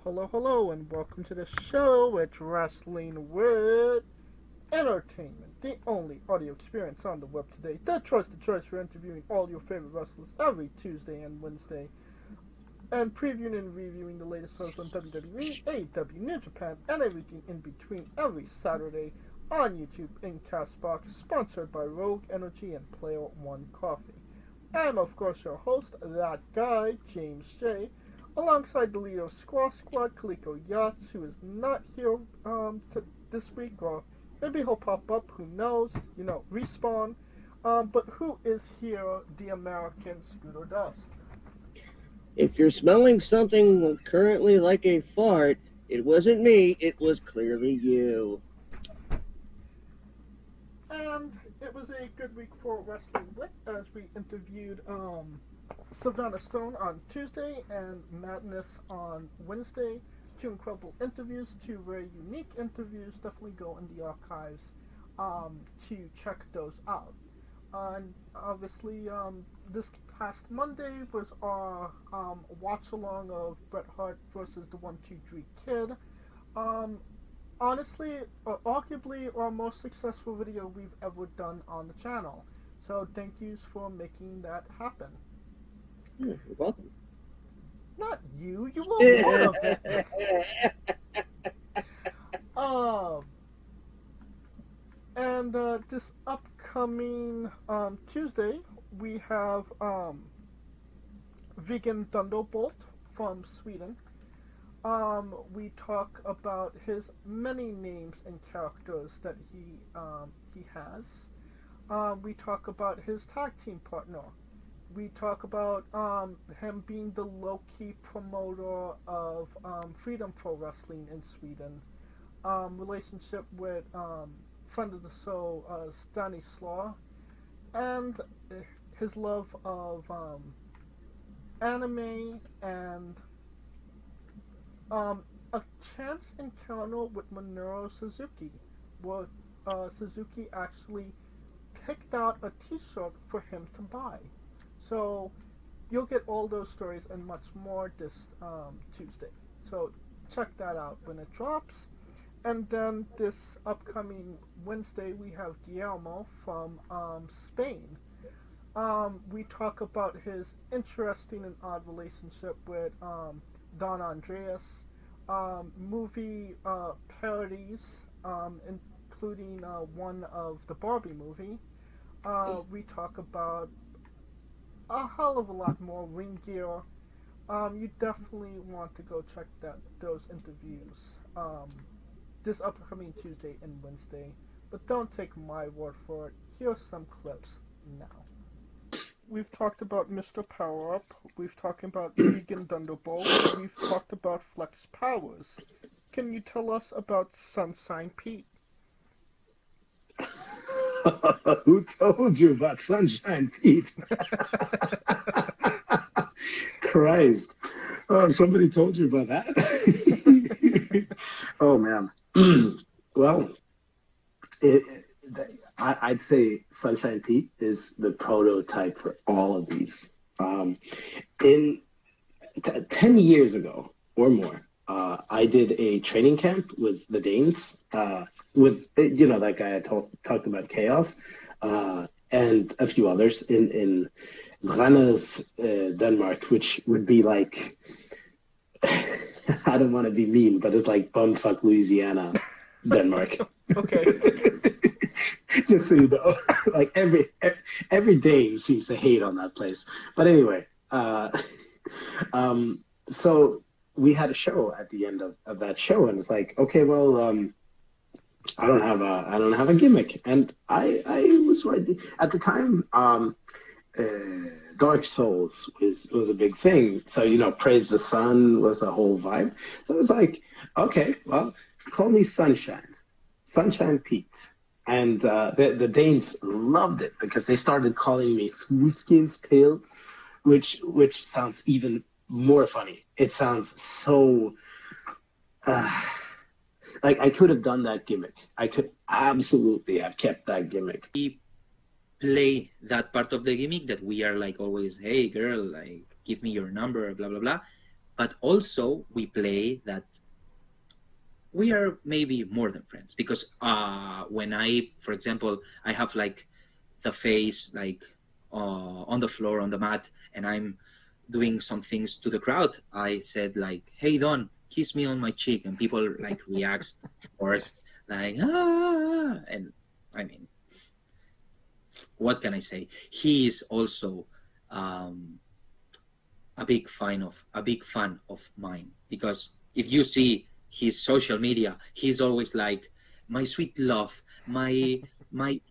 Hello, and welcome to the show. It's Wrestling with Entertainment, the only audio experience on the web today. The trusted choice for interviewing all your favorite wrestlers every Tuesday and Wednesday, and previewing and reviewing the latest shows on WWE, AEW, New Japan, and everything in between every Saturday on YouTube and Castbox, sponsored by Rogue Energy and Player One Coffee. I'm, of course, your host, that guy, James J., alongside the leader of Squaw Squad, Kaliko Yachts, who is not here this week, or maybe he'll pop up, who knows, respawn. But who is here, the American Scooter Dust? If you're smelling something currently like a fart, it wasn't me, it was clearly you. And it was a good week for Wrestling With, as we interviewed Savannah Stone on Tuesday and Madness on Wednesday. Two incredible interviews, two very unique interviews. Definitely go in the archives to check those out. And obviously, this past Monday was our watch along of Bret Hart versus the 1-2-3 Kid. Honestly, arguably our most successful video we've ever done on the channel. So thank yous for making that happen. You're welcome. Not you. You were part of it. And this upcoming Tuesday, we have Vegan Thunderbolt from Sweden. We talk about his many names and characters that he has. We talk about his tag team partner. We talk about him being the low-key promoter of Freedom Pro Wrestling in Sweden. Relationship with friend of the show, Stanislaw, and his love of anime and a chance encounter with Minoru Suzuki, where Suzuki actually picked out a t-shirt for him to buy. So you'll get all those stories and much more this Tuesday. So check that out when it drops. And then this upcoming Wednesday, we have Guillermo from Spain. We talk about his interesting and odd relationship with Don Andreas, movie parodies, including one of the Barbie movie. We talk about a hell of a lot more ring gear. You definitely want to go check those interviews this upcoming Tuesday and Wednesday. But don't take my word for it. Here's some clips now. We've talked about Mr. Power Up. We've talked about Vegan Thunderbolt. We've talked about Flex Powers. Can you tell us about Sunshine Pete? Who told you about Sunshine Pete? Christ. Oh, somebody told you about that? Oh, man. Well, I'd say Sunshine Pete is the prototype for all of these. 10 years ago or more, I did a training camp with the Danes, with, that guy I talked about, Chaos, and a few others in Rennes, Denmark, which would be like, I don't want to be mean, but it's like bumfuck Louisiana, Denmark. Okay. Just so you know, like every Dane seems to hate on that place. But anyway, so we had a show at the end of that show, and it's like, okay, well, I don't have a gimmick, and I was right at the time. Dark Souls was a big thing, so Praise the Sun was a whole vibe. So it was like, okay, well, call me Sunshine Pete. And the Danes loved it because they started calling me Swooskins Pale, which sounds even more funny. It sounds so like I could have done that gimmick. I could absolutely have kept that gimmick. We play that part of the gimmick that we are like always, hey girl, like give me your number, blah blah blah. but also we play that we are maybe more than friends, because when I, for example, I have like the face like on the floor on the mat, and I'm doing some things to the crowd. I said like, "Hey Don, kiss me on my cheek," and people like react, of course, like ah, and I mean, what can I say? He is also um, a big fan of mine, because if you see his social media, he's always like, "My sweet love, my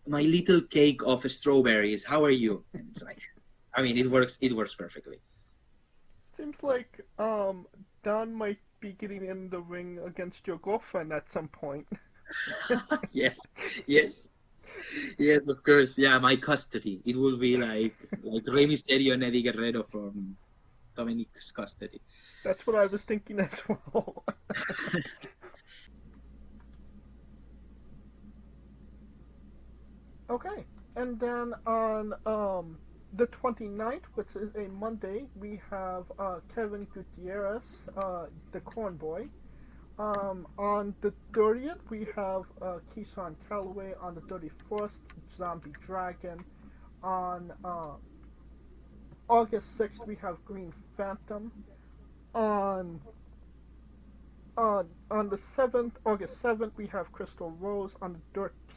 little cake of strawberries. How are you?" And it's like, I mean, it works perfectly. Seems like Don might be getting in the ring against your girlfriend at some point. Yes, yes, yes, of course. Yeah, my custody. It will be like Rey Mysterio and Eddie Guerrero from Dominic's custody. That's what I was thinking as well. Okay, and then on the 29th, which is a Monday, we have Kevin Gutierrez, the Corn Boy. On the 30th, we have Keyshawn Calloway. On the 31st, Zombie Dragon. On August 6th, we have Green Phantom. On on the 7th, August 7th, we have Crystal Rose. On the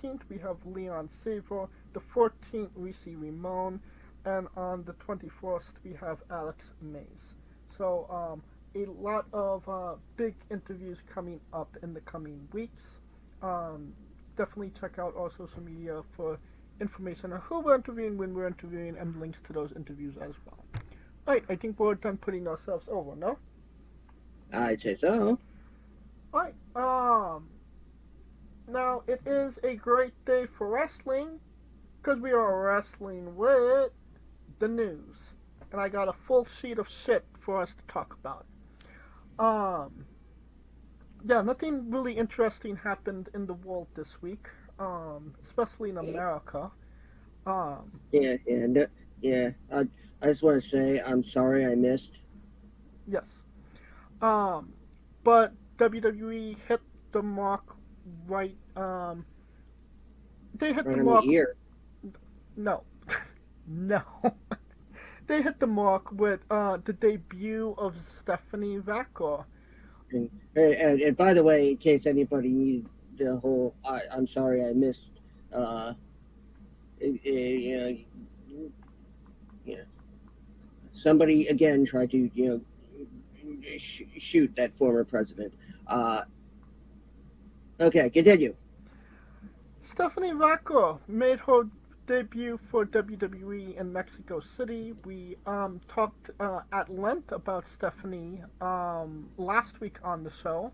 13th, we have Leon Saver. The 14th, Reese Ramon. And on the 21st, we have Alex Mays. So, a lot of big interviews coming up in the coming weeks. Um, Definitely check out our social media for information on who we're interviewing, when we're interviewing, and links to those interviews as well. Alright, I think we're done putting ourselves over, no? I'd say so. Alright, now it is a great day for wrestling, because we are wrestling with the news. And I got a full sheet of shit for us to talk about. Um, yeah, nothing really interesting happened in the world this week, especially in America. Um, Yeah. No, yeah. I just want to say I'm sorry I missed. yes. Um, but WWE hit the mark right. They hit the Right on the mark. ear. No, no. They hit the mark with the debut of Stephanie Vaquer. And by the way, in case anybody needed the whole, I'm sorry I missed. You know, yeah. Somebody again tried to shoot that former president. Uh, okay, continue. Stephanie Vaquer made her debut for WWE in Mexico City. We talked at length about Stephanie last week on the show,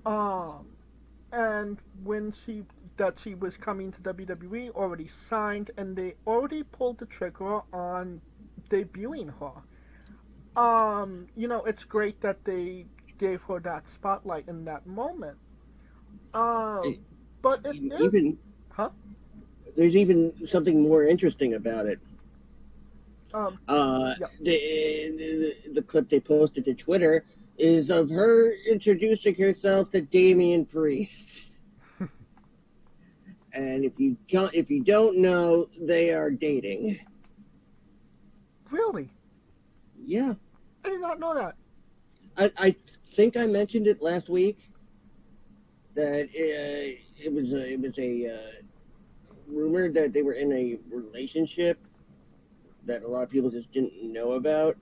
um, and when she was coming to WWE, already signed, and they already pulled the trigger on debuting her. It's great that they gave her that spotlight in that moment. Um, but it is, Even huh? there's even something more interesting about it. Um, yeah. The clip they posted to Twitter is of her introducing herself to Damian Priest. And if you don't know, they are dating. Really? Yeah, I did not know that. I think I mentioned it last week that it was a rumor that they were in a relationship that a lot of people just didn't know about.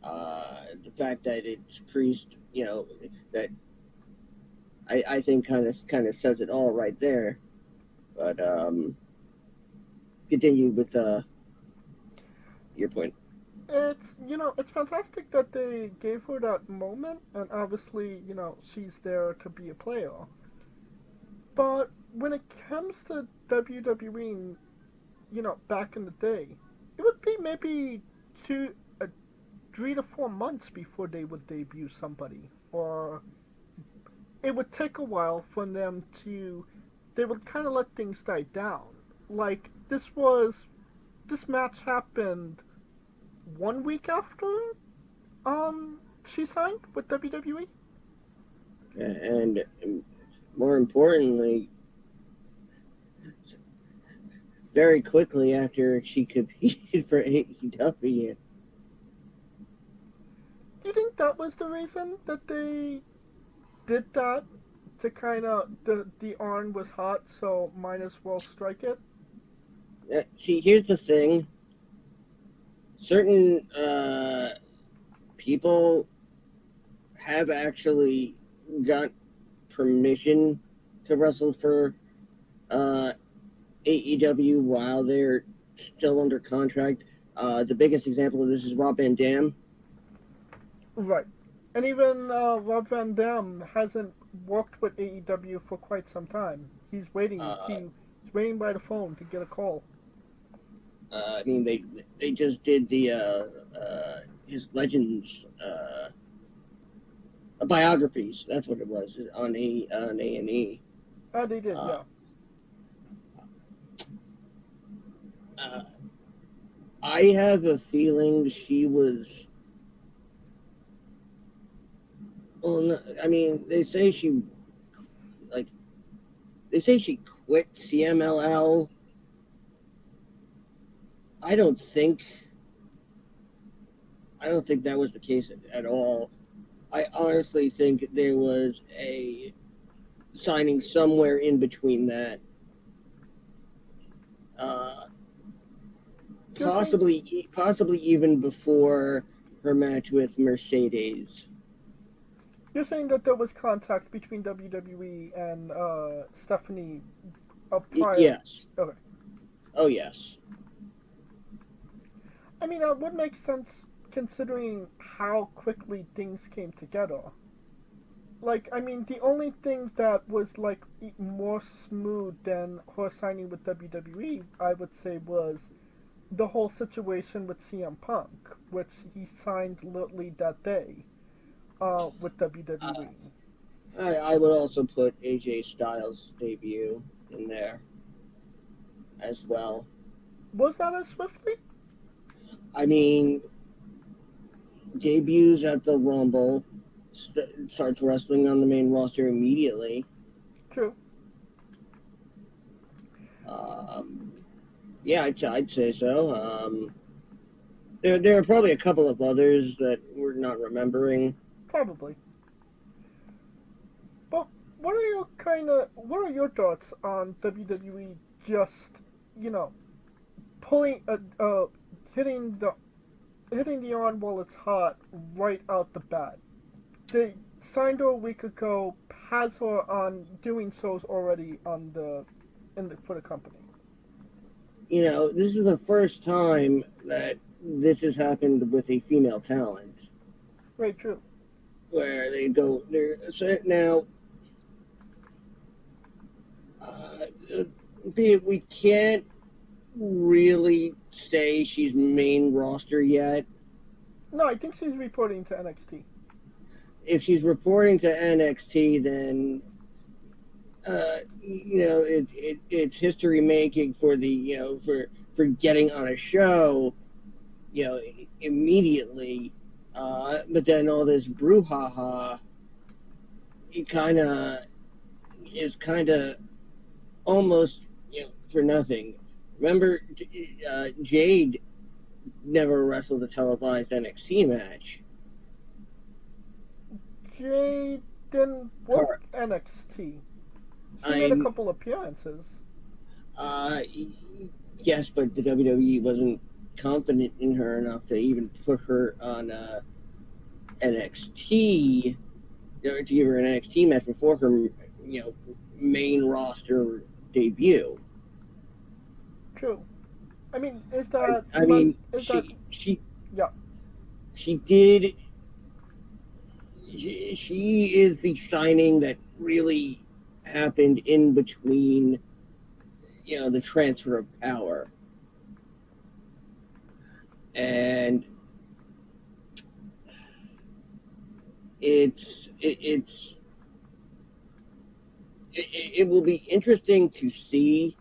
The fact that it's Priest, that I think kind of says it all right there. But continue with your point. It's fantastic that they gave her that moment, and obviously, she's there to be a player. But when it comes to WWE, back in the day, it would be maybe 3 to 4 months before they would debut somebody, or it would take a while for them to. They would kind of let things die down. Like this match happened 1 week after she signed with WWE? And more importantly, very quickly after she competed for AEW. Do you think that was the reason that they did that? To kind of, the arm was hot, so might as well strike it? See, here's the thing. Certain people have actually got permission to wrestle for AEW while they're still under contract. The biggest example of this is Rob Van Dam. Right. And even Rob Van Dam hasn't worked with AEW for quite some time. He's waiting he's waiting by the phone to get a call. I mean, they just did the his Legends biographies. That's what it was on A&E. Oh, they did, yeah. I have a feeling she was. Well, no, I mean, they say she quit CMLL. I don't think that was the case at all. I honestly think there was a signing somewhere in between that. Possibly even before her match with Mercedes. You're saying that there was contact between WWE and Stephanie prior? Yes. Okay. Oh, yes. I mean, it would make sense considering how quickly things came together. Like, I mean, the only thing that was, like, more smooth than her signing with WWE, I would say, was the whole situation with CM Punk, which he signed literally that day with WWE. I would also put AJ Styles' debut in there as well. Was that as swiftly? I mean, debuts at the Rumble, starts wrestling on the main roster immediately. True. Yeah, I'd say so. There are probably a couple of others that we're not remembering. Probably. But what are your thoughts on WWE just, pulling hitting the arm while it's hot right out the bat? They signed her a week ago, has her on doing shows already for the company. This is the first time that this has happened with a female talent. Right, true. Where they go there. So now, we can't really say she's main roster yet. No, I think she's reporting to NXT. If she's reporting to NXT, then it's history making for the for getting on a show, immediately. But then all this brouhaha, it is almost for nothing. Remember, Jade never wrestled a televised NXT match. Jade didn't work NXT. She made a couple appearances. Yes, but the WWE wasn't confident in her enough to even put her on NXT, to give her an NXT match before her, main roster debut. True. I mean, is that? She did. She is the signing that really happened in between, the transfer of power. And it will be interesting to see,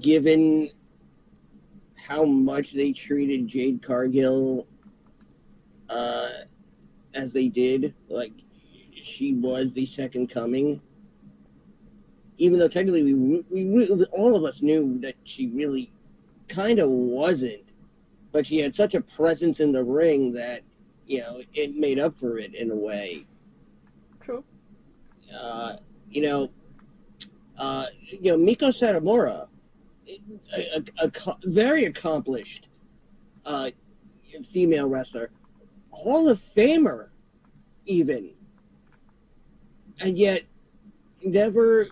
given how much they treated Jade Cargill as they did. Like, she was the second coming. Even though technically we all of us knew that she really kind of wasn't. But she had such a presence in the ring that, it made up for it in a way. True. Miko Satomura, a very accomplished female wrestler, Hall of Famer, even, and yet never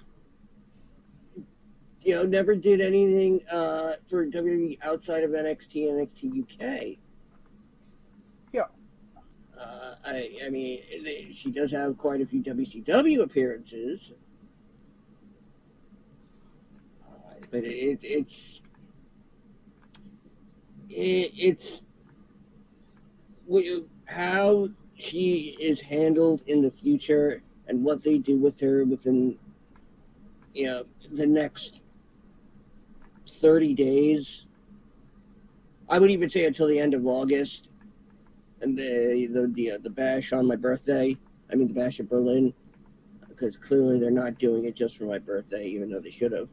did anything for WWE outside of NXT and NXT UK. Yeah. I mean, she does have quite a few WCW appearances, but it's how she is handled in the future and what they do with her within the next 30 days. I would even say until the end of August, and the bash on my birthday. I mean, the bash in Berlin, because clearly they're not doing it just for my birthday, even though they should have.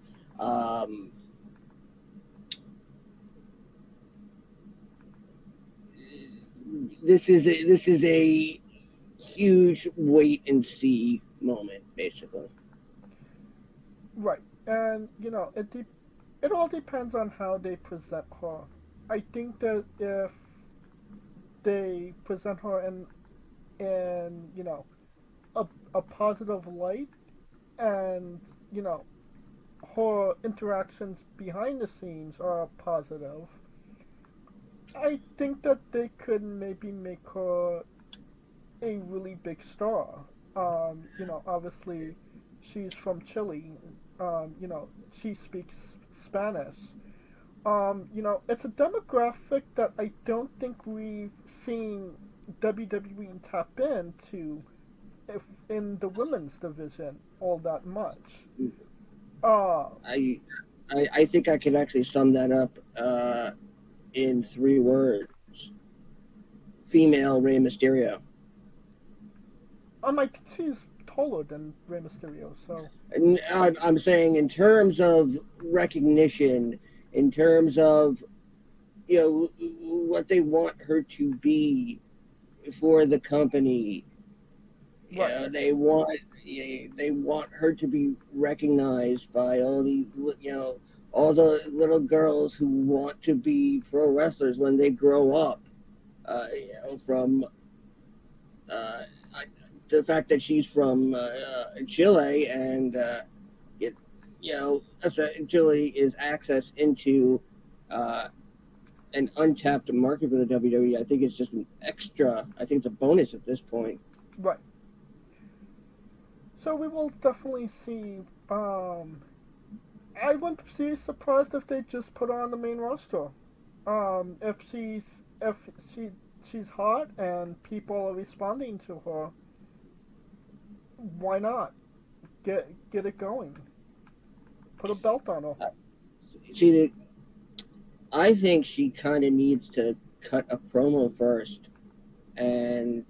This is a huge wait and see moment, basically. Right, and it all depends on how they present her. I think that if they present her in a positive light, and her interactions behind the scenes are positive, I think that they could maybe make her a really big star. Obviously, she's from Chile. She speaks Spanish. It's a demographic that I don't think we've seen WWE tap into in the women's division all that much. I think I can actually sum that up in 3 words: female Rey Mysterio. She's taller than Rey Mysterio, so. I'm saying in terms of recognition, in terms of what they want her to be for the company. Right. They want her to be recognized by all these all the little girls who want to be pro wrestlers when they grow up. From the fact that she's from Chile, and Chile is access into an untapped market for the WWE. I think it's just an extra. I think it's a bonus at this point. Right. So we will definitely see. I wouldn't be surprised if they just put her on the main roster. If she's hot and people are responding to her, why not get it going? Put a belt on her. See, I think she kind of needs to cut a promo first, and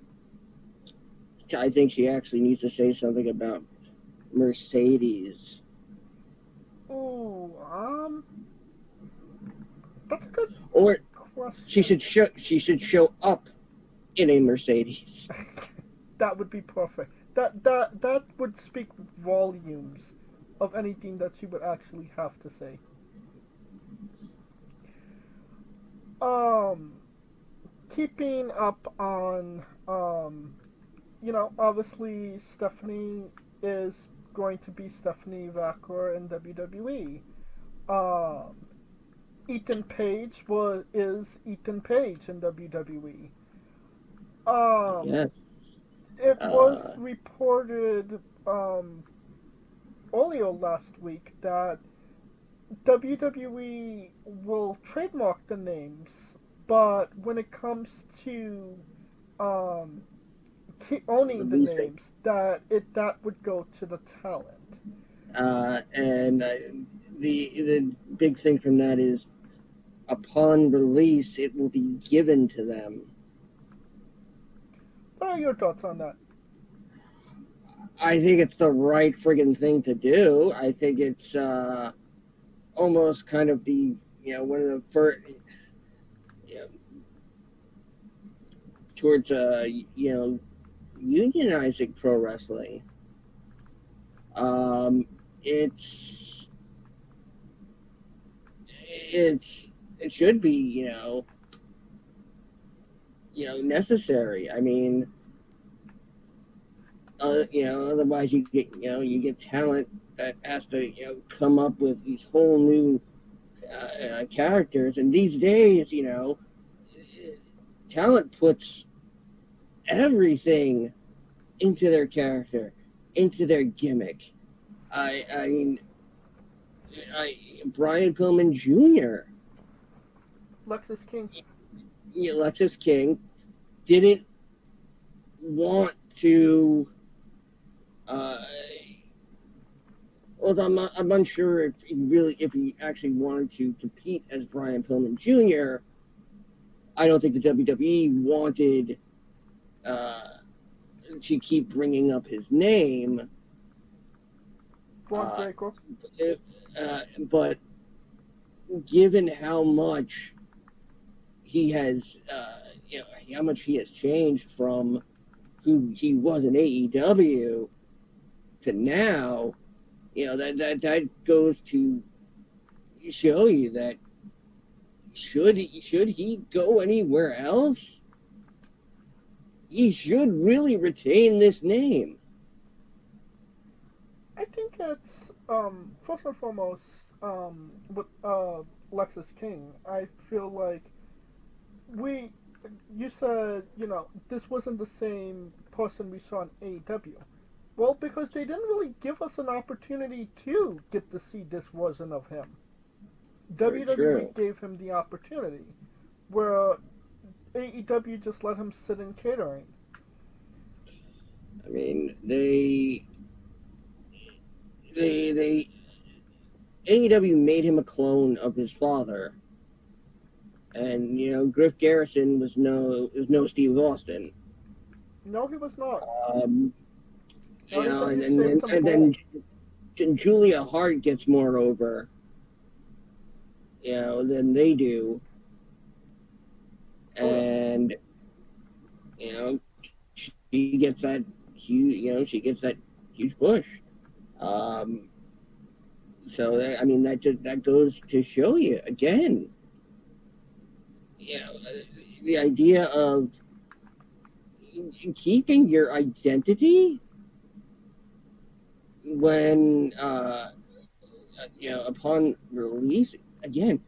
I think she actually needs to say something about Mercedes. Ooh, that's a good Or question. she should show up in a Mercedes. That would be perfect. That would speak volumes of anything that she would actually have to say. Keeping up on obviously Stephanie is going to be Stephanie Vaquer in WWE. Ethan Page is Ethan Page in WWE. Yes. It was reported earlier last week that WWE will trademark the names, but when it comes to owning the names, that would go to the talent. And the big thing from that is, upon release, it will be given to them. are your thoughts on that? I think it's the right friggin' thing to do. I think it's almost kind of the, one of the first, you know, towards, unionizing pro wrestling. It's it should be, necessary. I mean, otherwise you get talent that has to, come up with these whole new characters. And these days, talent puts everything into their character, into their gimmick. I mean, Brian Pillman Jr., Lexus King. Lexus King, didn't want to. Well, I'm unsure if he actually wanted to compete as Brian Pillman Jr. I don't think the WWE wanted to keep bringing up his name. Braun Breaker. But given how much he has, how much he has changed from who he was in AEW to now, that goes to show you that should he go anywhere else, he should really retain this name. I think it's first and foremost with Lexus King. I feel like you said this wasn't the same person we saw in AEW. Well, because they didn't really give us an opportunity to get to see this version of him. Very WWE true. gave him the opportunity, where AEW just let him sit in catering. I mean, they AEW made him a clone of his father, and Griff Garrison was no Steve Austin. No, he was not. And then Julia Hart gets more over, than they do, and she gets that huge push. So that goes to show you again, the idea of keeping your identity when upon release, again,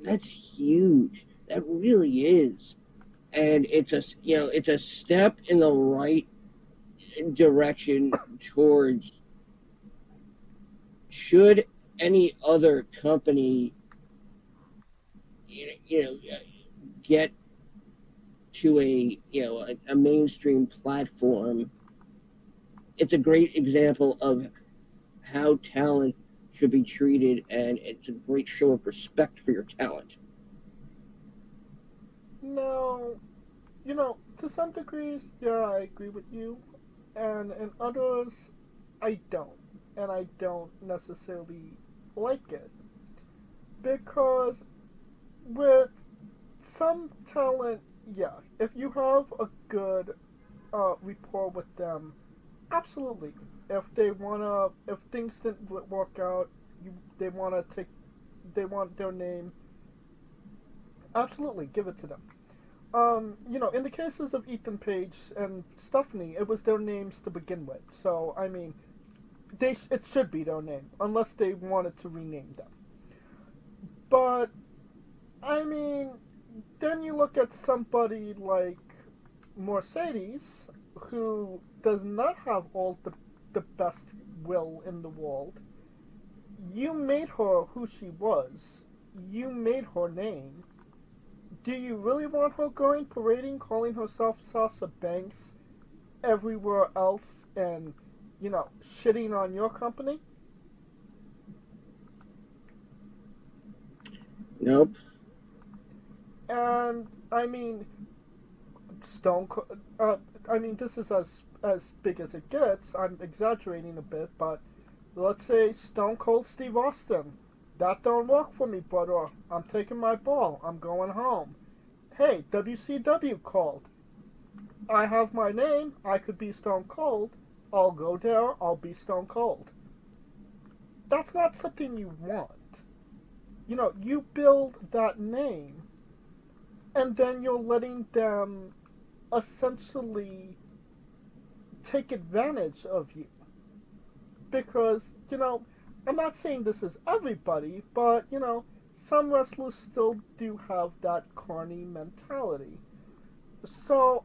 that's huge. That really is, and it's a step in the right direction towards. Should any other company, get to a mainstream platform, it's a great example of how talent should be treated, and it's a great show of respect for your talent. No, to some degrees, yeah, I agree with you, and in others, I don't. And I don't necessarily like it. Because with some talent, yeah, if you have a good rapport with them, absolutely. If things didn't work out, they want their name, absolutely, give it to them. In the cases of Ethan Page and Stephanie, it was their names to begin with. So, I mean, it should be their name, unless they wanted to rename them. But, I mean, then you look at somebody like Mercedes, who does not have all the best will in the world. You made her who she was. You made her name. Do you really want her going parading, calling herself Sasha Banks everywhere else, and shitting on your company? Nope. And, I mean, Stone Cold. I mean, this is as big as it gets. I'm exaggerating a bit, but let's say Stone Cold Steve Austin. That don't work for me, brother. I'm taking my ball. I'm going home. Hey, WCW called. I have my name. I could be Stone Cold. I'll go there. I'll be Stone Cold. That's not something you want. You know, you build that name, and then you're letting them essentially take advantage of you. Because, you know, I'm not saying this is everybody, but, you know, some wrestlers still do have that corny mentality. So,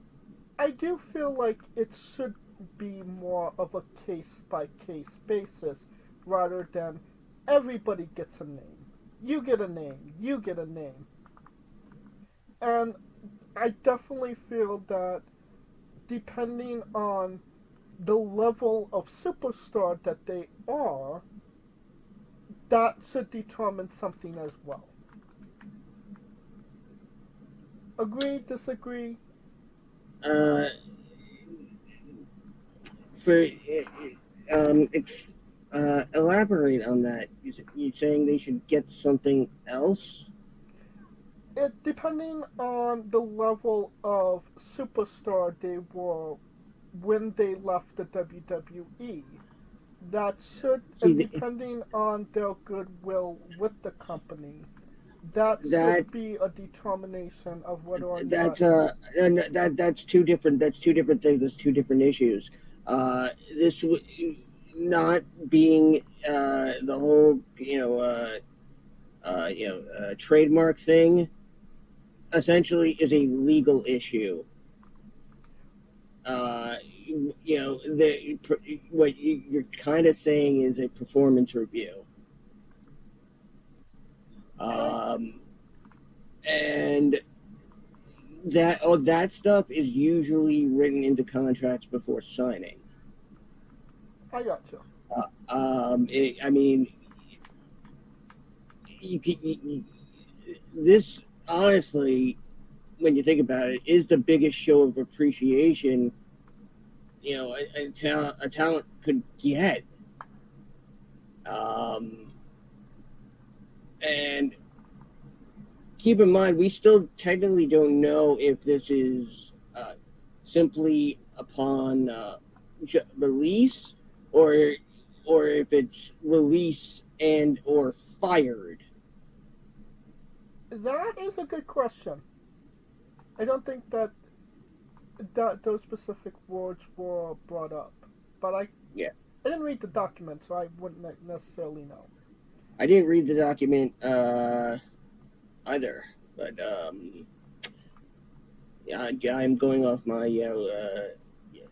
I do feel like it should be more of a case-by-case basis rather than everybody gets a name. You get a name. You get a name. And I definitely feel that depending on the level of superstar that they are, that should determine something as well. Agree, disagree? For elaborate on that. You saying they should get something else? It depending on the level of superstar they were when they left the WWE. That should, and depending on their goodwill with the company, that should be a determination of whether or not. That's two different. That's two different things. That's two different issues. This not being the whole trademark thing essentially is a legal issue. What you're kind of saying is a performance review. And that stuff is usually written into contracts before signing. I gotcha. This honestly, when you think about it, is the biggest show of appreciation a talent could get. And keep in mind, we still technically don't know if this is simply upon release or if it's release and or fired. That is a good question. I don't think that those specific words were brought up, but I didn't read the document, so I wouldn't necessarily know. I didn't read the document either, but I'm going off my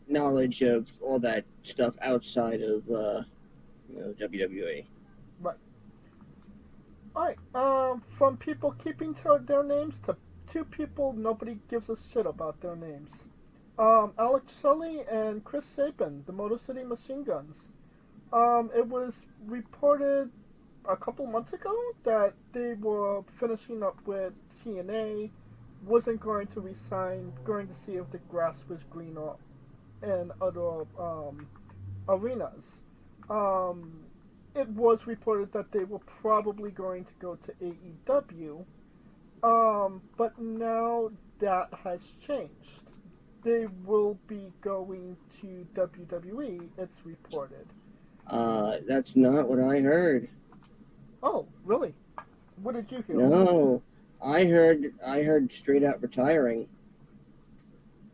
knowledge of all that stuff outside of WWE. Right. All right. From people keeping their names to two people nobody gives a shit about their names. Alex Shelley and Chris Sabin, the Motor City Machine Guns. It was reported a couple months ago that they were finishing up with TNA, wasn't going to resign, going to see if the grass was greener in other arenas. It was reported that they were probably going to go to AEW, but now that has changed. They will be going to WWE, it's reported. That's not what I heard. Oh, really? What did you hear? No, I heard straight out retiring.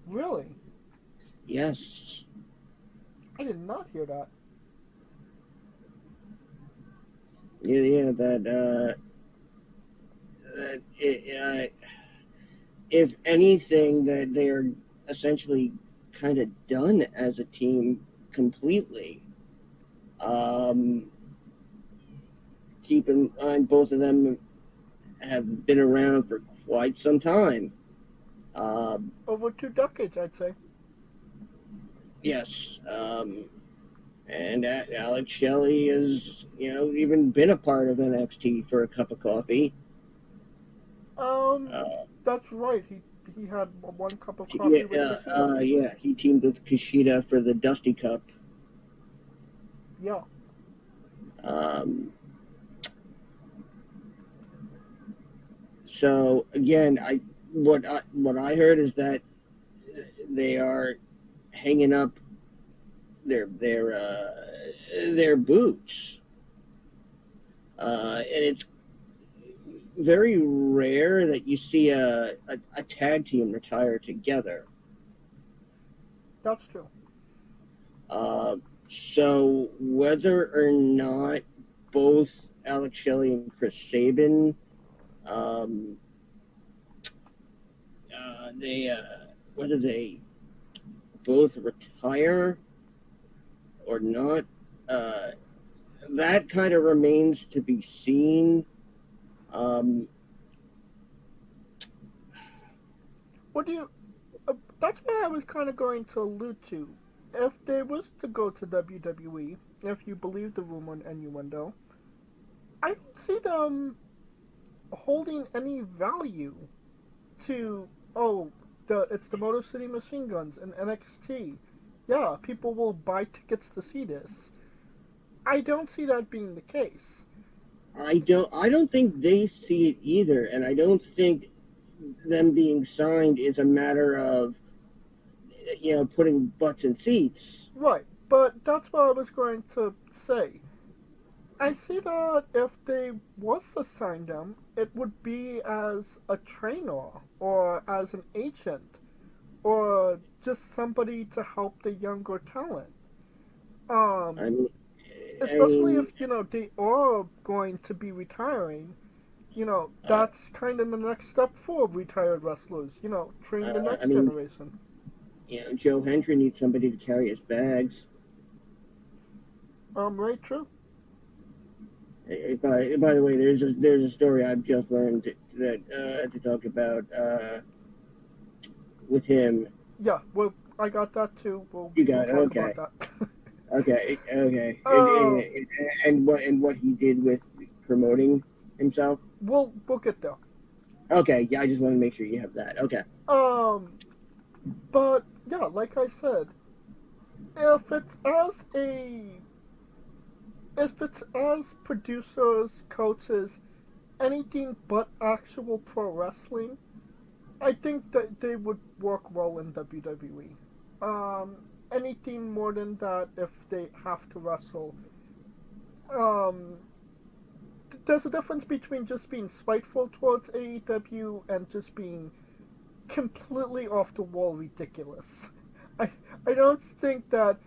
Really? Yes. I did not hear that. Yeah, if anything, that they are essentially kind of done as a team completely. Keep in mind, both of them have been around for quite some time. Over 2 decades, I'd say. Yes. And Alex Shelley has, even been a part of NXT for a cup of coffee. That's right. he had one cup of coffee with Kushida. Yeah, he teamed with Kushida for the Dusty Cup. Yeah. So again, what I heard is that they are hanging up their boots, and it's very rare that you see a tag team retire together. That's true. So whether or not both Alex Shelley and Chris Sabin, whether they both retire or not, that kind of remains to be seen. What do you? That's what I was kind of going to allude to. If they was to go to WWE, if you believe the rumor and innuendo, I don't see them holding any value to it's the Motor City Machine Guns and NXT. Yeah, people will buy tickets to see this. I don't see that being the case. I don't think they see it either, and I don't think them being signed is a matter of putting butts in seats. Right, but that's what I was going to say. I see that if they was to sign them, it would be as a trainer or as an agent or just somebody to help the younger talent. Especially if they are going to be retiring. That's kind of the next step for retired wrestlers. Train the next generation. Joe Hendry needs somebody to carry his bags. Right, true. By the way, there's a story I've just learned that to talk about with him. Yeah, well, I got that too. You got it, okay. About that. Okay. And what he did with promoting himself. We'll get there. Okay, yeah, I just want to make sure you have that. Okay. But yeah, like I said, if it's as producers, coaches, anything but actual pro wrestling, I think that they would work well in WWE. Anything more than that, if they have to wrestle, there's a difference between just being spiteful towards AEW and just being completely off the wall ridiculous. I don't think that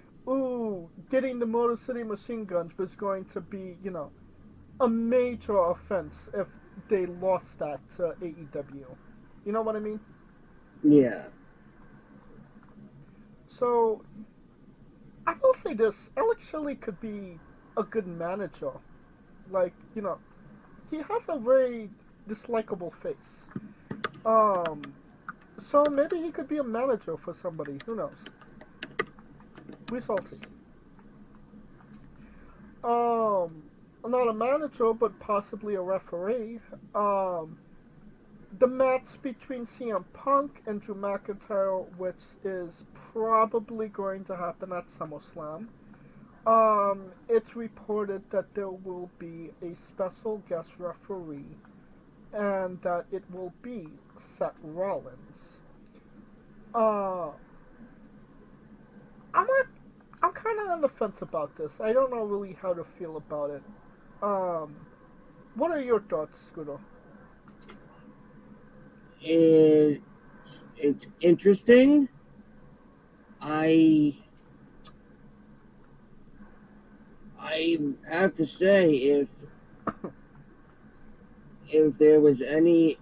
getting the Motor City Machine Guns was going to be, a major offense if they lost that to AEW. You know what I mean? Yeah. So, I will say this, Alex Shelley could be a good manager. Like, he has a very dislikable face. So maybe he could be a manager for somebody, who knows? We shall see. Not a manager, but possibly a referee. The match between CM Punk and Drew McIntyre, which is probably going to happen at SummerSlam. It's reported that there will be a special guest referee, and that it will be Seth Rollins. I'm kind of on the fence about this. I don't know really how to feel about it. What are your thoughts, Scooter? It's interesting. I have to say, if there was any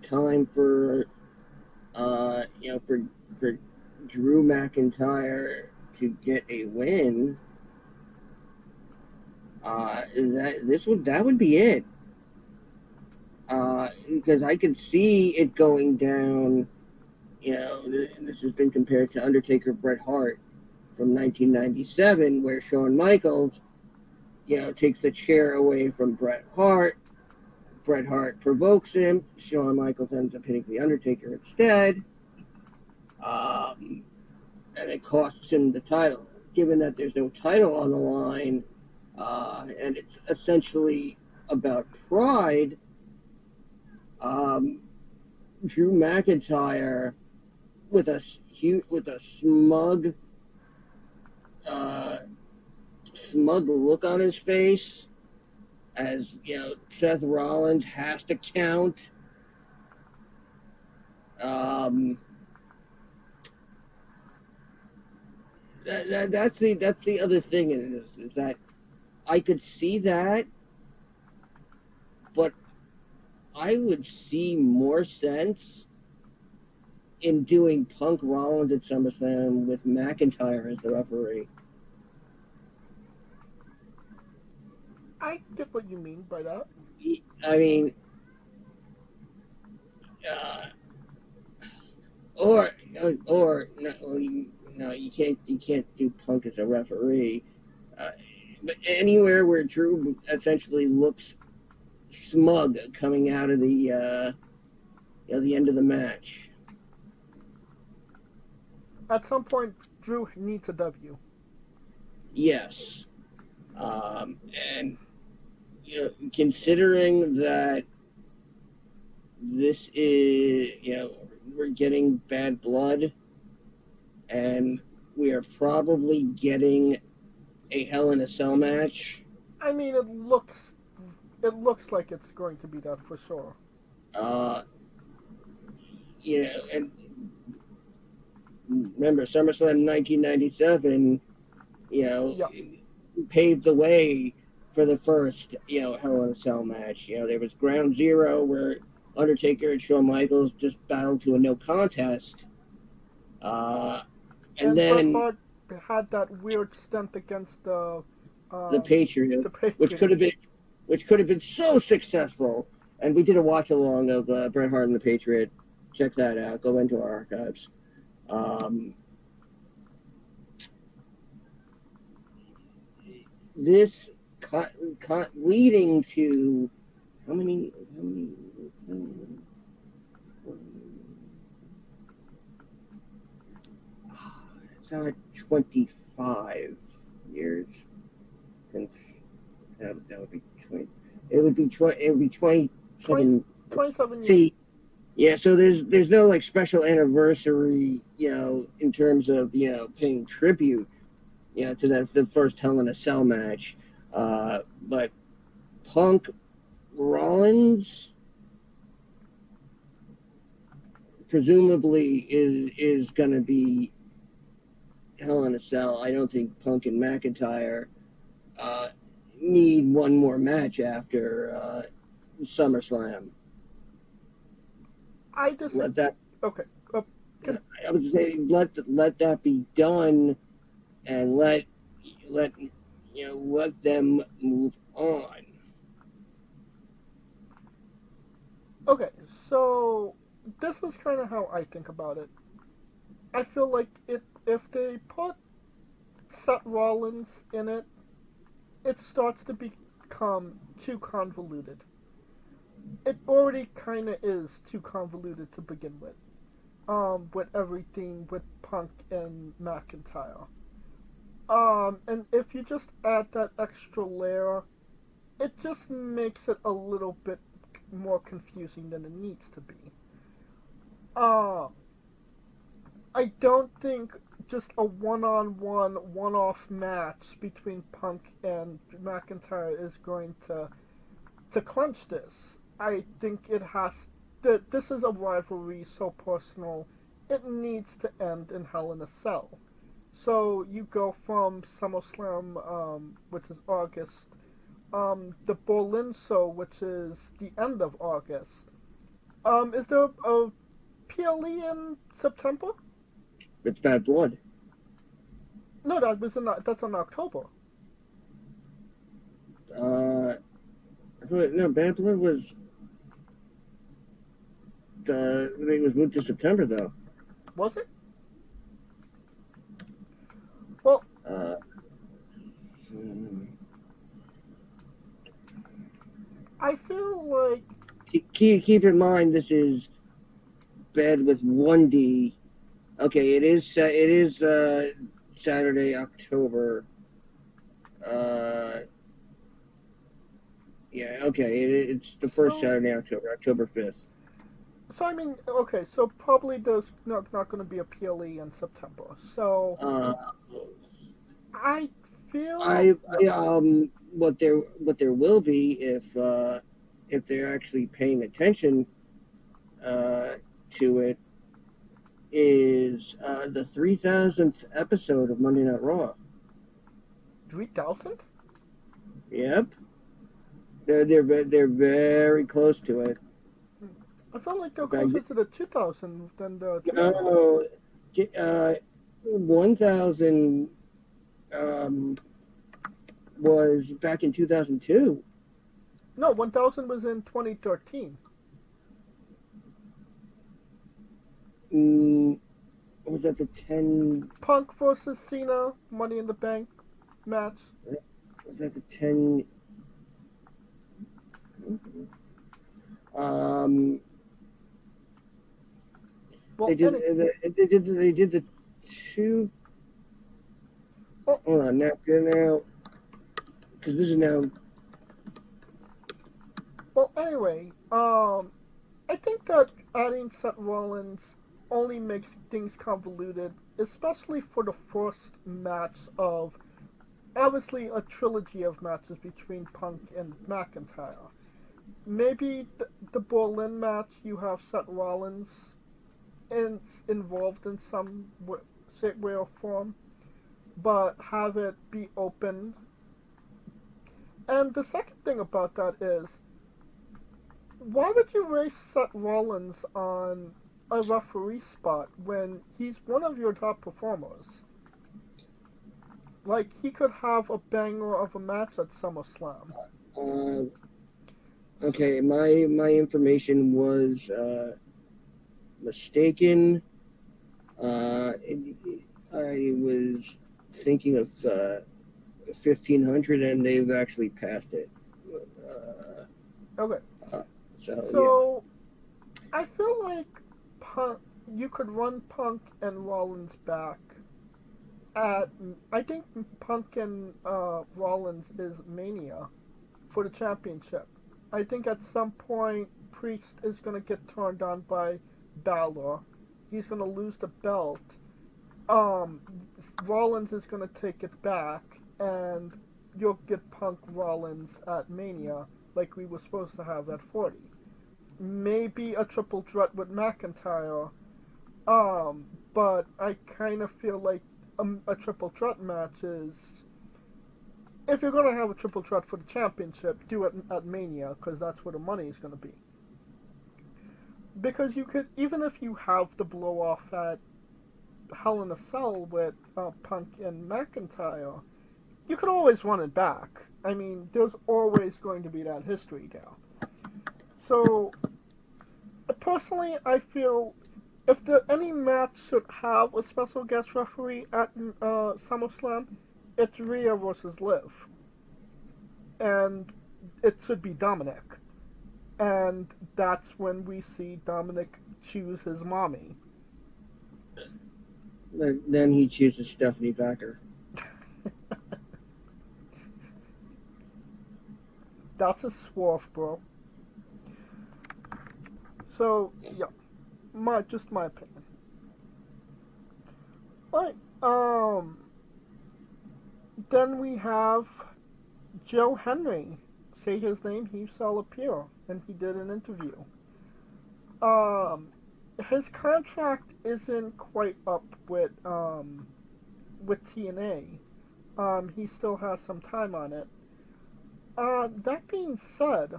time for Drew McIntyre to get a win, that would be it. Because I could see it going down. This has been compared to Undertaker Bret Hart from 1997, where Shawn Michaels, takes the chair away from Bret Hart, Bret Hart provokes him. Shawn Michaels ends up hitting The Undertaker instead. And it costs him the title. Given that there's no title on the line, and it's essentially about pride, Drew McIntyre, with a smug look on his face, as Seth Rollins has to count. That's the other thing is that I could see that, but I would see more sense in doing Punk Rollins at SummerSlam with McIntyre as the referee. I get what you mean by that. I mean, or no, you can't do Punk as a referee. But anywhere where Drew essentially looks smug coming out of the end of the match. At some point, Drew needs a W. Yes, and considering that this is we're getting Bad Blood, and we are probably getting a Hell in a Cell match. I mean, it looks like it's going to be that for sure. And remember SummerSlam 1997, paved the way for the first, Hell in a Cell match. There was Ground Zero where Undertaker and Shawn Michaels just battled to a no contest. And then Bret Hart had that weird stunt against the Patriot, which could have been so successful. And we did a watch along of Bret Hart and the Patriot. Check that out. Go into our archives. This leading to how many? It's not 25 years since that would be 20. It would be 27. 27 years. See, yeah. So there's no like special anniversary, in terms of paying tribute, to the first Hell in a Cell match. But Punk Rollins presumably is going to be Hell in a Cell. I don't think Punk and McIntyre need one more match after SummerSlam. I just Let that. Okay. I was saying let that be done, and let them move on. Okay, so this is kind of how I think about it. I feel like if they put Seth Rollins in it, it starts to become too convoluted. It already kind of is too convoluted to begin with everything with Punk and McIntyre. And if you just add that extra layer, it just makes it a little bit more confusing than it needs to be. I don't think just a one-on-one, one-off match between Punk and McIntyre is going to clinch this. I think it has that this is a rivalry so personal, it needs to end in Hell in a Cell. So you go from SummerSlam, which is August, the Berlin show, which is the end of August. Is there a PLE in September? It's Bad Blood. No, that's in October. No, Bad Blood was. I think it was moved to September, though. Was it? Well, I feel like keep in mind this is bed with 1D. Okay, it is Saturday, October. Yeah, okay, it's the first So, Saturday, October 5th. so I mean, okay, so probably there's not going to be a PLE in September. So Uh, I feel, I yeah. what there will be if they're actually paying attention to it is the 3,000th episode of Monday Night Raw. 3,000? Yep, they're very close to it. I felt like they're In fact, closer to the 2,000 than the 3,000. no, 1,000 was back in 2002. No, 1,000 was in 2013. Was that the 10? Punk versus Cena, Money in the Bank match. Was that the 10? Well, They did the two. Oh. Hold on, now because this is now. Well, anyway, I think that adding Seth Rollins only makes things convoluted, especially for the first match of, obviously, a trilogy of matches between Punk and McIntyre. Maybe the Berlin match, you have Seth Rollins involved in some shape, way, or form, but have it be open. And the second thing about that is, why would you raise Seth Rollins on a referee spot when he's one of your top performers? Like, he could have a banger of a match at SummerSlam. Okay, my information was mistaken. I was thinking of 1,500, and they've actually passed it. Okay. So yeah. I feel like you could run Punk and Rollins back at, I think Punk and Rollins is Mania for the championship. I think at some point Priest is going to get turned on by Balor. He's going to lose the belt. Rollins is going to take it back, and you'll get Punk Rollins at Mania like we were supposed to have at 40. Maybe a triple threat with McIntyre, but I kind of feel like a triple threat match is, if you're going to have a triple threat for the championship, do it at Mania, because that's where the money is going to be. Because you could, even if you have the blow off at Hell in a Cell with Punk and McIntyre, you could always run it back. I mean, there's always going to be that history now. So, personally, I feel if any match should have a special guest referee at SummerSlam, it's Rhea versus Liv. And it should be Dominic. And that's when we see Dominic choose his mommy. then he chooses Stephanie Baker. That's a swerve, bro. So, yeah. Just my opinion. Right, then we have Joe Henry. Say his name, he shall appear. And he did an interview. His contract isn't quite up with TNA. He still has some time on it. That being said,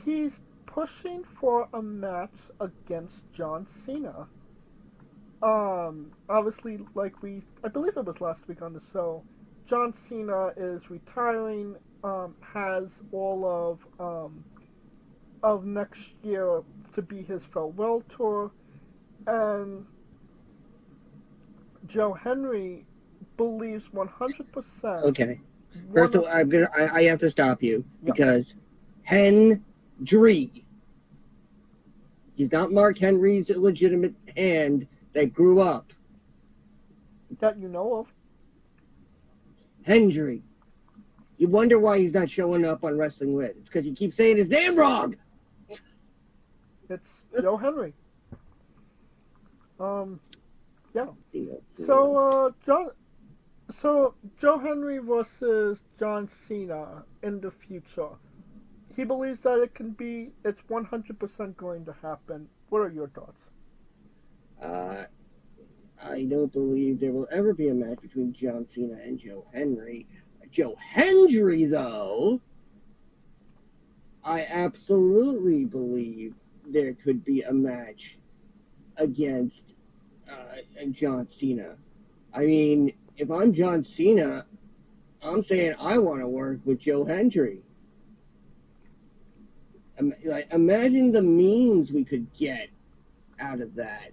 he's pushing for a match against John Cena. Obviously, I believe it was last week on the show, John Cena is retiring, has all of next year to be his farewell tour, and Joe Henry believes 100%. Okay. First of all, I have to stop you because Hen Dree. He's not Mark Henry's illegitimate hand that grew up. That you know of. Hendry. You wonder why he's not showing up on Wrestling With. It's because he keeps saying his name wrong. It's Joe Henry. Yeah. So, Joe Henry versus John Cena in the future. He believes that it's 100% going to happen. What are your thoughts? I don't believe there will ever be a match between John Cena and Joe Henry. Joe Hendry, though, I absolutely believe there could be a match against John Cena. I mean, if I'm John Cena, I'm saying I want to work with Joe Hendry. Like, imagine the memes we could get out of that.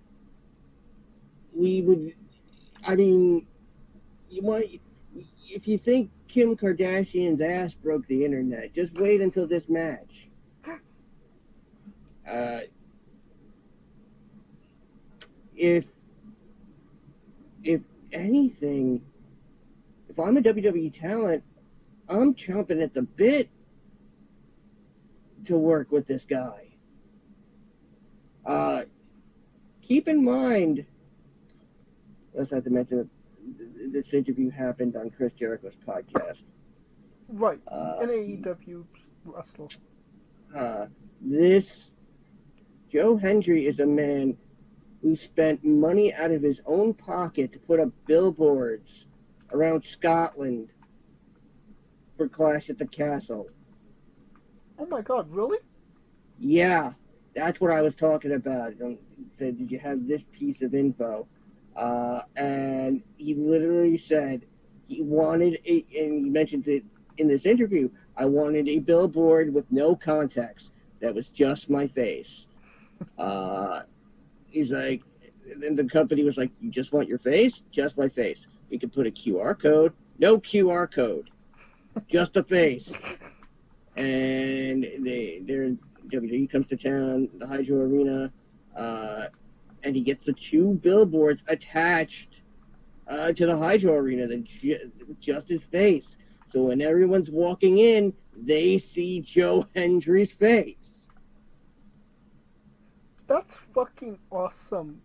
We would, I mean, you might, if you think Kim Kardashian's ass broke the internet, just wait until this match. If anything, if I'm a WWE talent, I'm chomping at the bit to work with this guy. Keep in mind, let's have to mention this interview happened on Chris Jericho's podcast. Right, an AEW wrestler. This Joe Hendry is a man who spent money out of his own pocket to put up billboards around Scotland for Clash at the Castle. Oh my God, really? Yeah, that's what I was talking about. Said, did you have this piece of info? And he literally said he wanted and he mentioned it in this interview, I wanted a billboard with no context that was just my face. He's like, and the company was like, you just want your face? Just my face. We could put a QR code. No QR code. Just a face. And WWE comes to town, the Hydro Arena, and he gets the two billboards attached to the Hydro Arena, just his face. So when everyone's walking in, they see Joe Hendry's face. That's fucking awesome.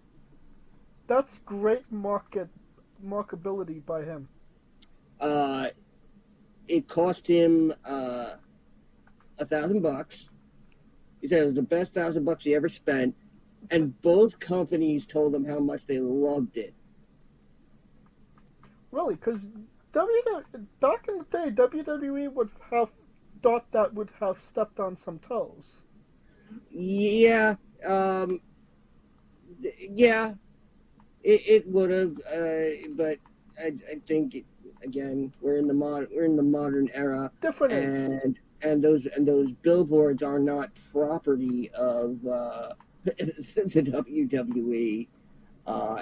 That's great markability by him. It cost him $1,000. He said it was the best $1,000 he ever spent, and both companies told him how much they loved it. Really, because back in the day, WWE would have thought that would have stepped on some toes. Yeah, it would have, but I think again we're in the modern era, Different and those billboards are not property of the WWE,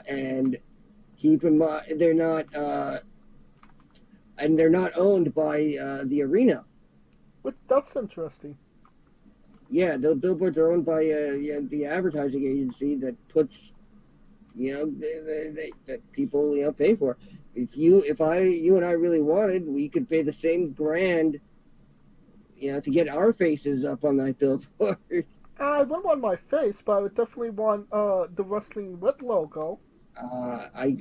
and keep in mind they're not owned by the arena. But that's interesting. Yeah, the billboards are owned by the advertising agency that puts, that people pay for. If you and I really wanted, we could pay the same grand, to get our faces up on that billboard. I wouldn't want my face, but I would definitely want the Wrestling With logo. I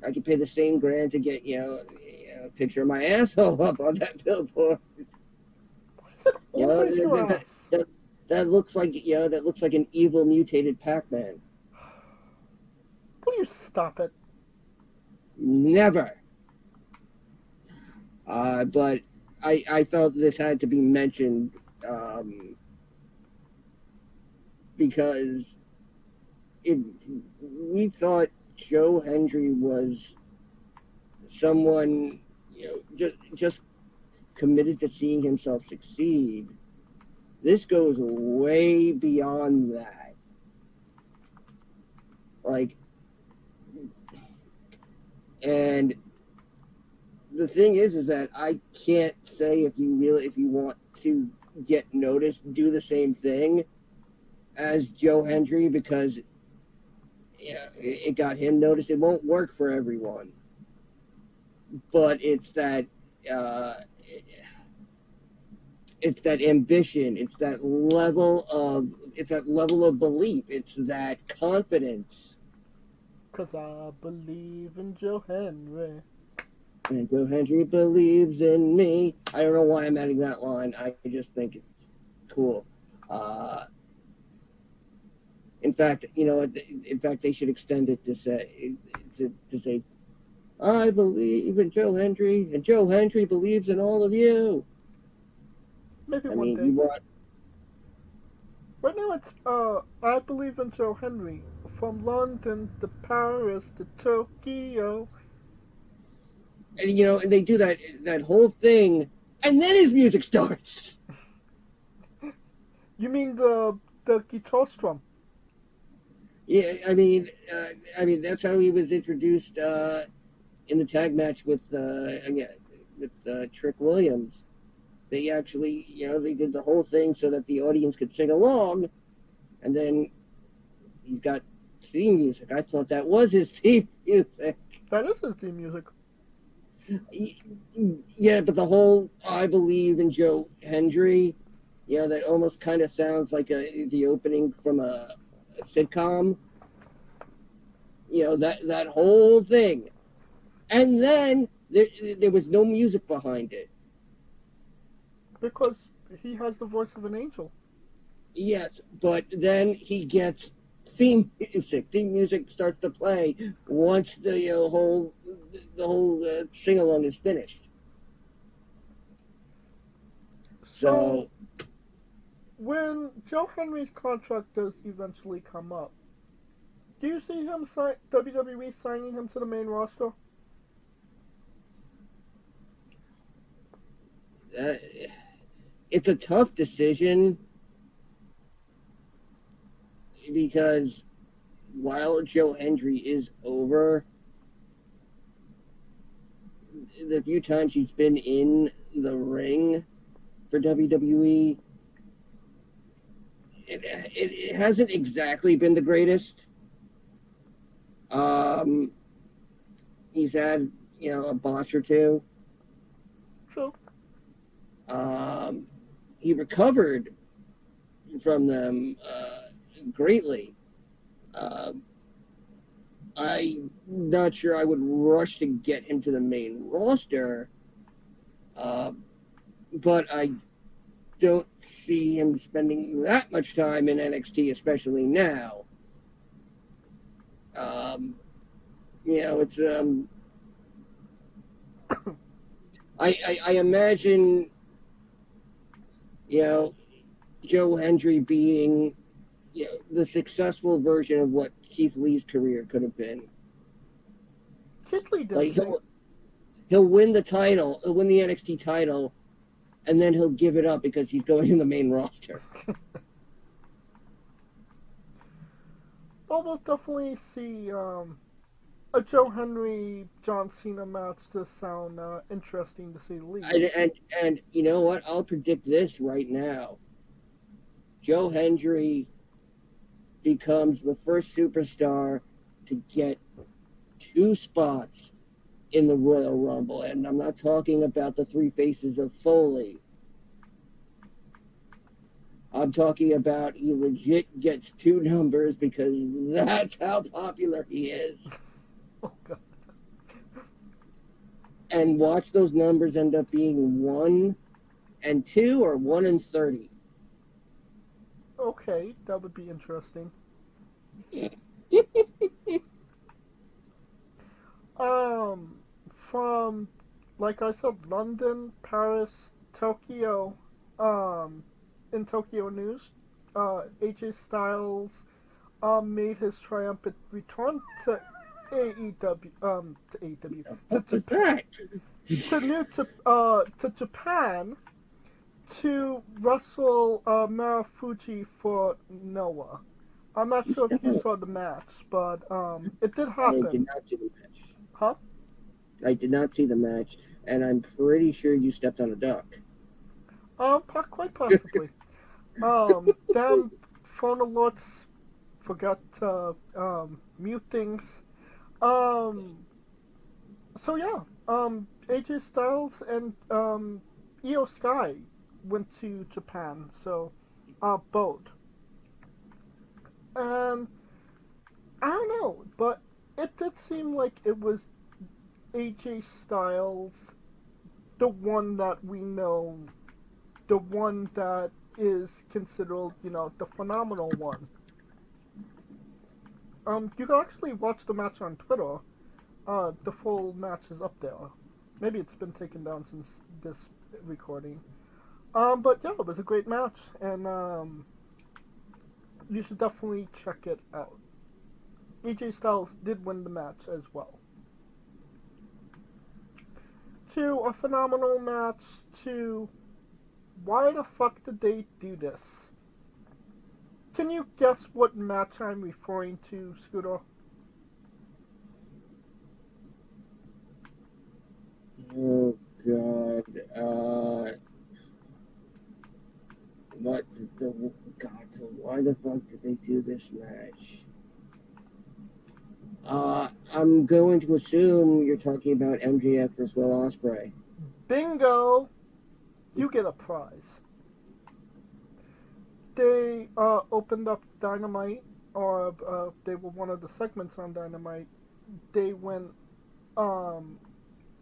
could pay the same grand to get a picture of my asshole up on that billboard. That looks like an evil mutated Pac-Man. Will you stop it? Never. But I felt this had to be mentioned because if we thought Joe Hendry was someone just committed to seeing himself succeed, this goes way beyond that. And the thing is that I can't say if you want to get noticed do the same thing as Joe Hendry because it got him noticed. It won't work for everyone, but it's that ambition. It's that level of belief. It's that confidence. 'Cause I believe in Joe Henry. And Joe Hendry believes in me. I don't know why I'm adding that line. I just think it's cool. In fact, they should extend it to say, I believe in Joe Hendry, and Joe Hendry believes in all of you. Maybe I one mean, day. you want. Right now it's I believe in Joe Henry. From London to Paris to Tokyo. And they do that whole thing, and then his music starts. You mean the guitar strum? Yeah, I mean that's how he was introduced in the tag match with Trick Williams. They actually, they did the whole thing so that the audience could sing along, and then he's got theme music. I thought that was his theme music. That is his theme music. Yeah, but the whole I believe in Joe Hendry, that almost kind of sounds like the opening from a sitcom. That whole thing. And then there was no music behind it. Because he has the voice of an angel. Yes, but then he gets theme music. Theme music starts to play once the whole sing along is finished. So when Joe Henry's contract does eventually come up, do you see him WWE signing him to the main roster? It's a tough decision because while Joe Hendry is over, the few times he's been in the ring for WWE, it hasn't exactly been the greatest. He's had, a botch or two. True. He recovered from them greatly. I'm not sure I would rush to get him to the main roster, but I don't see him spending that much time in NXT, especially now. It's I imagine, Joe Hendry being, the successful version of what Keith Lee's career could have been. Keith Lee did. Like he'll win the title, he'll win the NXT title, and then he'll give it up because he's going in the main roster. Well, we'll definitely see a Joe Henry John Cena match does sound interesting to say the least. And you know what? I'll predict this right now. Joe Hendry becomes the first superstar to get 2 spots in the Royal Rumble. And I'm not talking about the 3 faces of Foley. I'm talking about he legit gets 2 numbers because that's how popular he is. Oh, God. And watch those numbers end up being 1 and 2 or 1 and 30. Okay, that would be interesting. From, like I said, London, Paris, Tokyo, in Tokyo news, AJ Styles, made his triumphant return to to Japan to wrestle Marufuji for Noah. I'm not sure if you saw the match, but it did happen. I did not see the match. Huh? I did not see the match, and I'm pretty sure you stepped on a duck. Quite possibly. Damn phone alerts forgot to mute things. Um, so yeah, AJ Styles and Io Sky went to Japan. So, both. And I don't know, but it did seem like it was AJ Styles, the one that we know, the one that is considered, the phenomenal one. You can actually watch the match on Twitter. The full match is up there. Maybe it's been taken down since this recording. But yeah, it was a great match, and you should definitely check it out. AJ Styles did win the match as well. To a phenomenal match, to why the fuck did they do this? Can you guess what match I'm referring to, Scooter? Oh God. What the God? Why the fuck did they do this match? I'm going to assume you're talking about MJF versus Will Ospreay. Bingo! You get a prize. They opened up Dynamite, or they were one of the segments on Dynamite. They went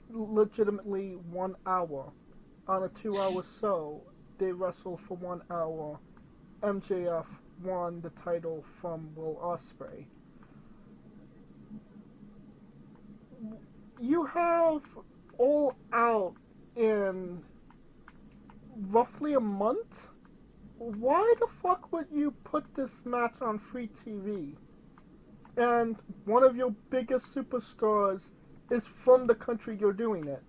legitimately 1 hour. On a 2-hour show, they wrestled for 1 hour. MJF won the title from Will Ospreay. You have All Out in roughly a month? Why the fuck would you put this match on free TV? And one of your biggest superstars is from the country you're doing it.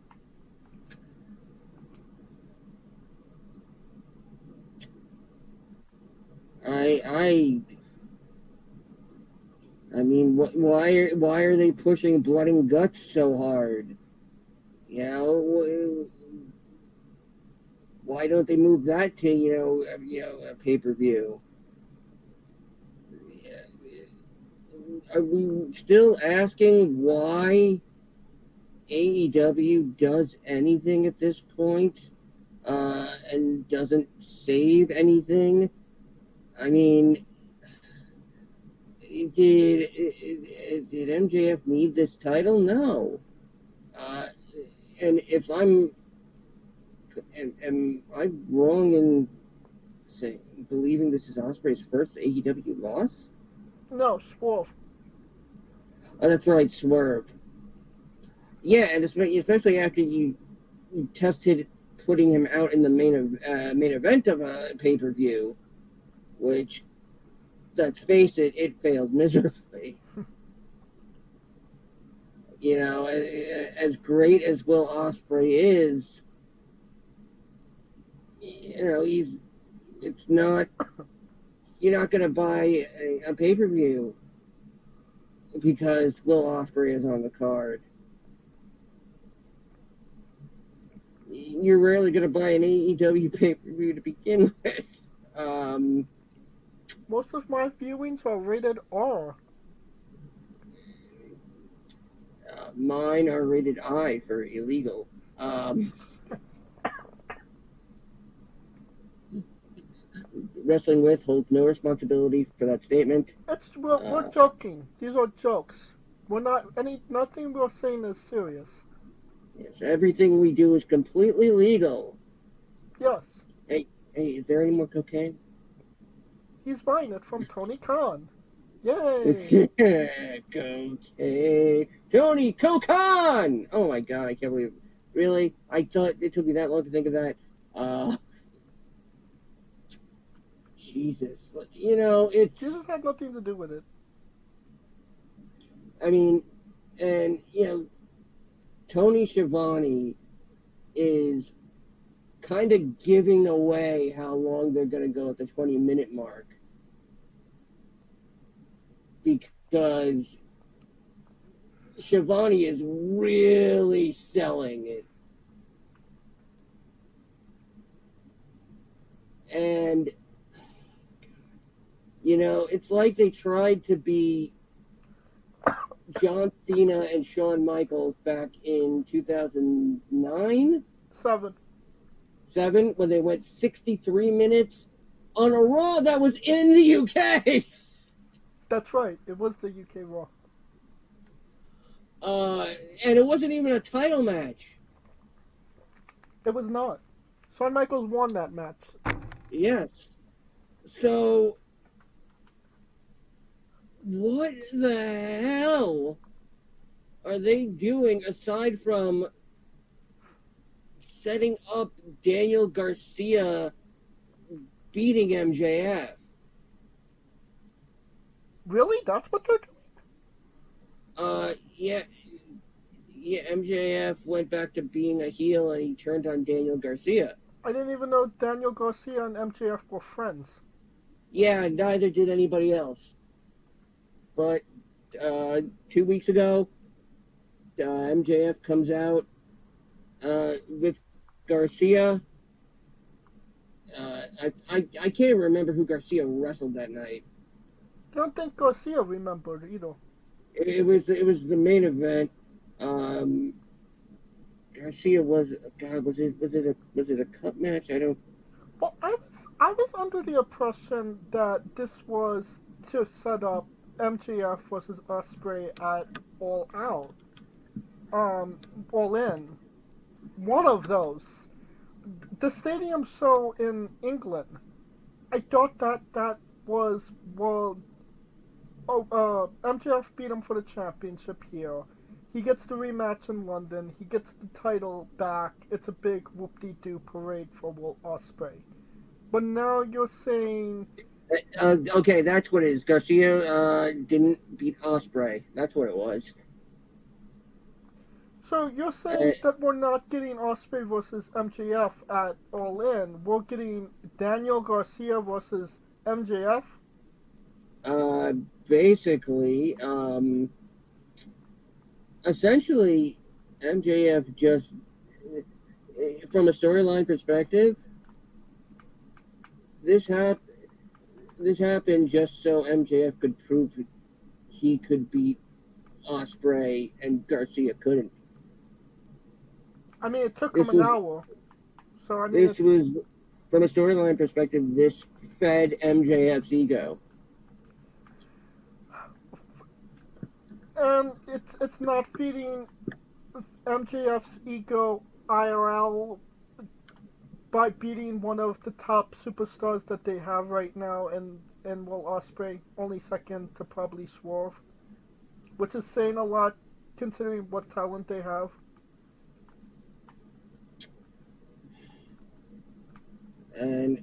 I mean, why are they pushing Blood and Guts so hard? You know, why don't they move that to a pay-per-view? Are we still asking why AEW does anything at this point, and doesn't save anything? I mean, did MJF need this title? No. And if am I wrong in believing this is Ospreay's first AEW loss? No, Swerve. Oh, that's right, Swerve. Yeah, and especially after you tested putting him out in the main event of a pay-per-view, which, let's face it, it failed miserably. You know, as great as Will Ospreay is, it's not, you're not going to buy a pay-per-view because Will Ospreay is on the card. You're rarely going to buy an AEW pay-per-view to begin with. Most of my viewings are rated R. Mine are rated I for illegal. Wrestling With holds no responsibility for that statement. We're joking. These are jokes. Nothing we're saying is serious. Yes, everything we do is completely legal. Yes. Hey, is there any more cocaine? He's buying it from Tony Khan. Yay! Cocaine. Tony Khan! Oh my God, I can't believe it. Really? I thought it took me that long to think of that. Jesus. Jesus had nothing to do with it. I mean, and, Tony Schiavone is kind of giving away how long they're going to go at the 20-minute mark. Because Schiavone is really selling it. And, you know, it's like they tried to be John Cena and Shawn Michaels back in 2009, 7. 7, when they went 63 minutes on a Raw that was in the UK. That's right. It was the UK Raw. And it wasn't even a title match. It was not. Shawn Michaels won that match. Yes. So, what the hell are they doing aside from setting up Daniel Garcia beating MJF? Really? That's what they're doing? Yeah, MJF went back to being a heel and he turned on Daniel Garcia. I didn't even know Daniel Garcia and MJF were friends. Yeah, neither did anybody else. But 2 weeks ago, MJF comes out with Garcia. I can't even remember who Garcia wrestled that night. I don't think Garcia remembered either. It was the main event. Garcia was it a cup match? I don't. Well, I was under the impression that this was to set up MJF versus Ospreay at All Out. All In. One of those. The stadium show in England. I thought that was, well, MJF beat him for the championship here. He gets the rematch in London. He gets the title back. It's a big whoop-de-doo parade for Will Ospreay. But now you're saying... Okay, that's what it is. Garcia didn't beat Ospreay. That's what it was. So you're saying that we're not getting Ospreay versus MJF at All In. We're getting Daniel Garcia versus MJF? Basically, essentially, MJF just, from a storyline perspective, this happened just so MJF could prove he could beat Ospreay and Garcia couldn't. I mean, it took him an hour. So I mean, this was, from a storyline perspective, this fed MJF's ego. And it's not feeding MJF's ego IRL by beating one of the top superstars that they have right now and Will Ospreay, only second to probably Swerve, which is saying a lot considering what talent they have. And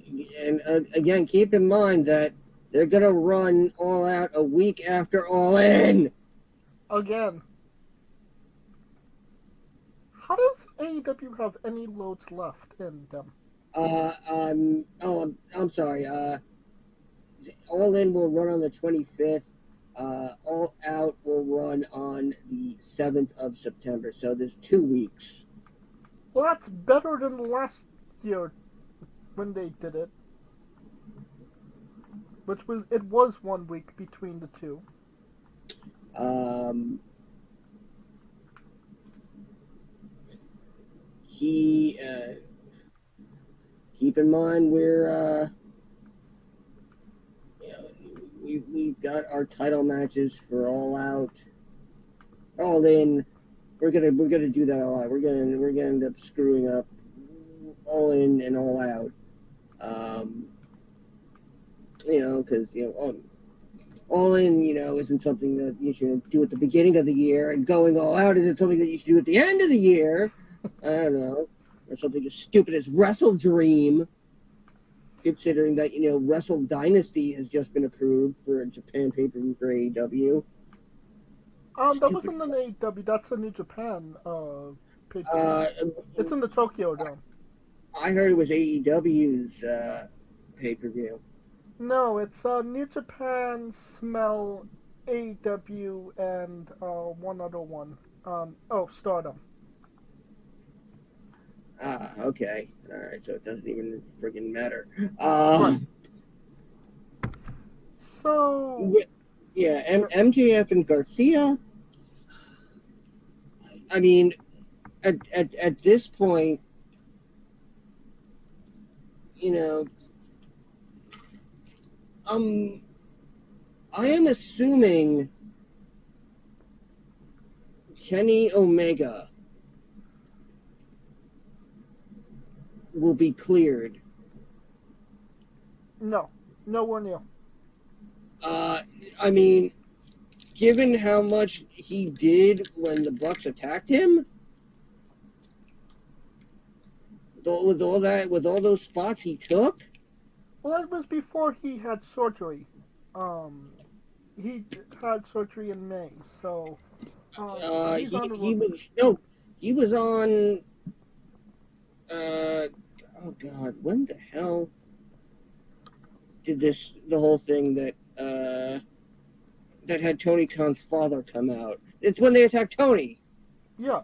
again, keep in mind that they're gonna run All Out a week after All In. Again. How does AEW have any loads left in them? I'm sorry. All In will run on the 25th. All Out will run on the 7th of September. So there's 2 weeks. Well, that's better than last year when they did it. It was 1 week between the two. Keep in mind we've got our title matches for All Out, All In. We're gonna do that all out. We're gonna end up screwing up All In and All Out. Because All In, isn't something that you should do at the beginning of the year, and going All Out isn't something that you should do at the end of the year. I don't know, or something as stupid as Wrestle Dream, considering that Wrestle Dynasty has just been approved for a Japan pay-per-view for AEW. That wasn't an AEW. That's a New Japan pay-per-view. It's in the Tokyo Dome. I heard it was AEW's pay-per-view. No, it's New Japan, Smell, AEW, and one other one. Stardom. Okay. All right. So it doesn't even friggin' matter. Right. So, Yeah. MJF and Garcia. I mean, at this point, you know, I am assuming Kenny Omega will be cleared. no. Nowhere near. I mean, given how much he did when the Bucks attacked him, with all those spots he took. Well, that was before he had surgery. He had surgery in May, so he's on the road. He was on. Oh God, when the hell did the whole thing that had Tony Khan's father come out? It's when they attacked Tony. Yeah,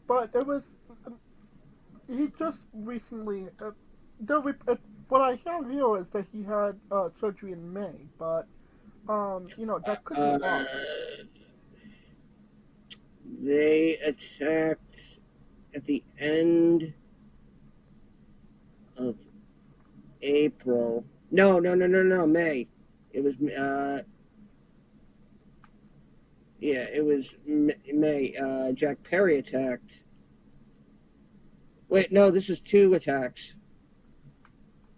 but it was he just recently. What I have here is that he had surgery in May, but that could be wrong. They attacked at the end of April. No, May. It was it was May. Jack Perry attacked. Wait, no, this is 2 attacks.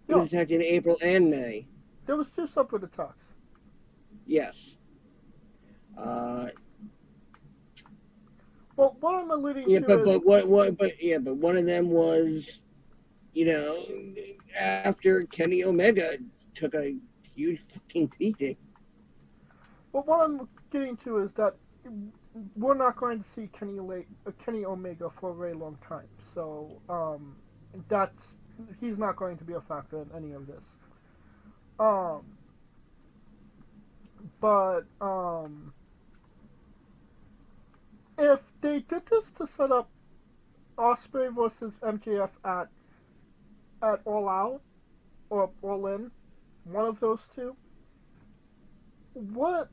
He was attacked in April and May. There was 2 separate attacks. Yes. Well, what I'm alluding to is... But one of them was, after Kenny Omega took a huge fucking beating. Well, what I'm getting to is that we're not going to see Kenny Omega for a very long time. So, he's not going to be a factor in any of this. If they did this to set up Ospreay versus MJF at All Out or All In, one of those two, what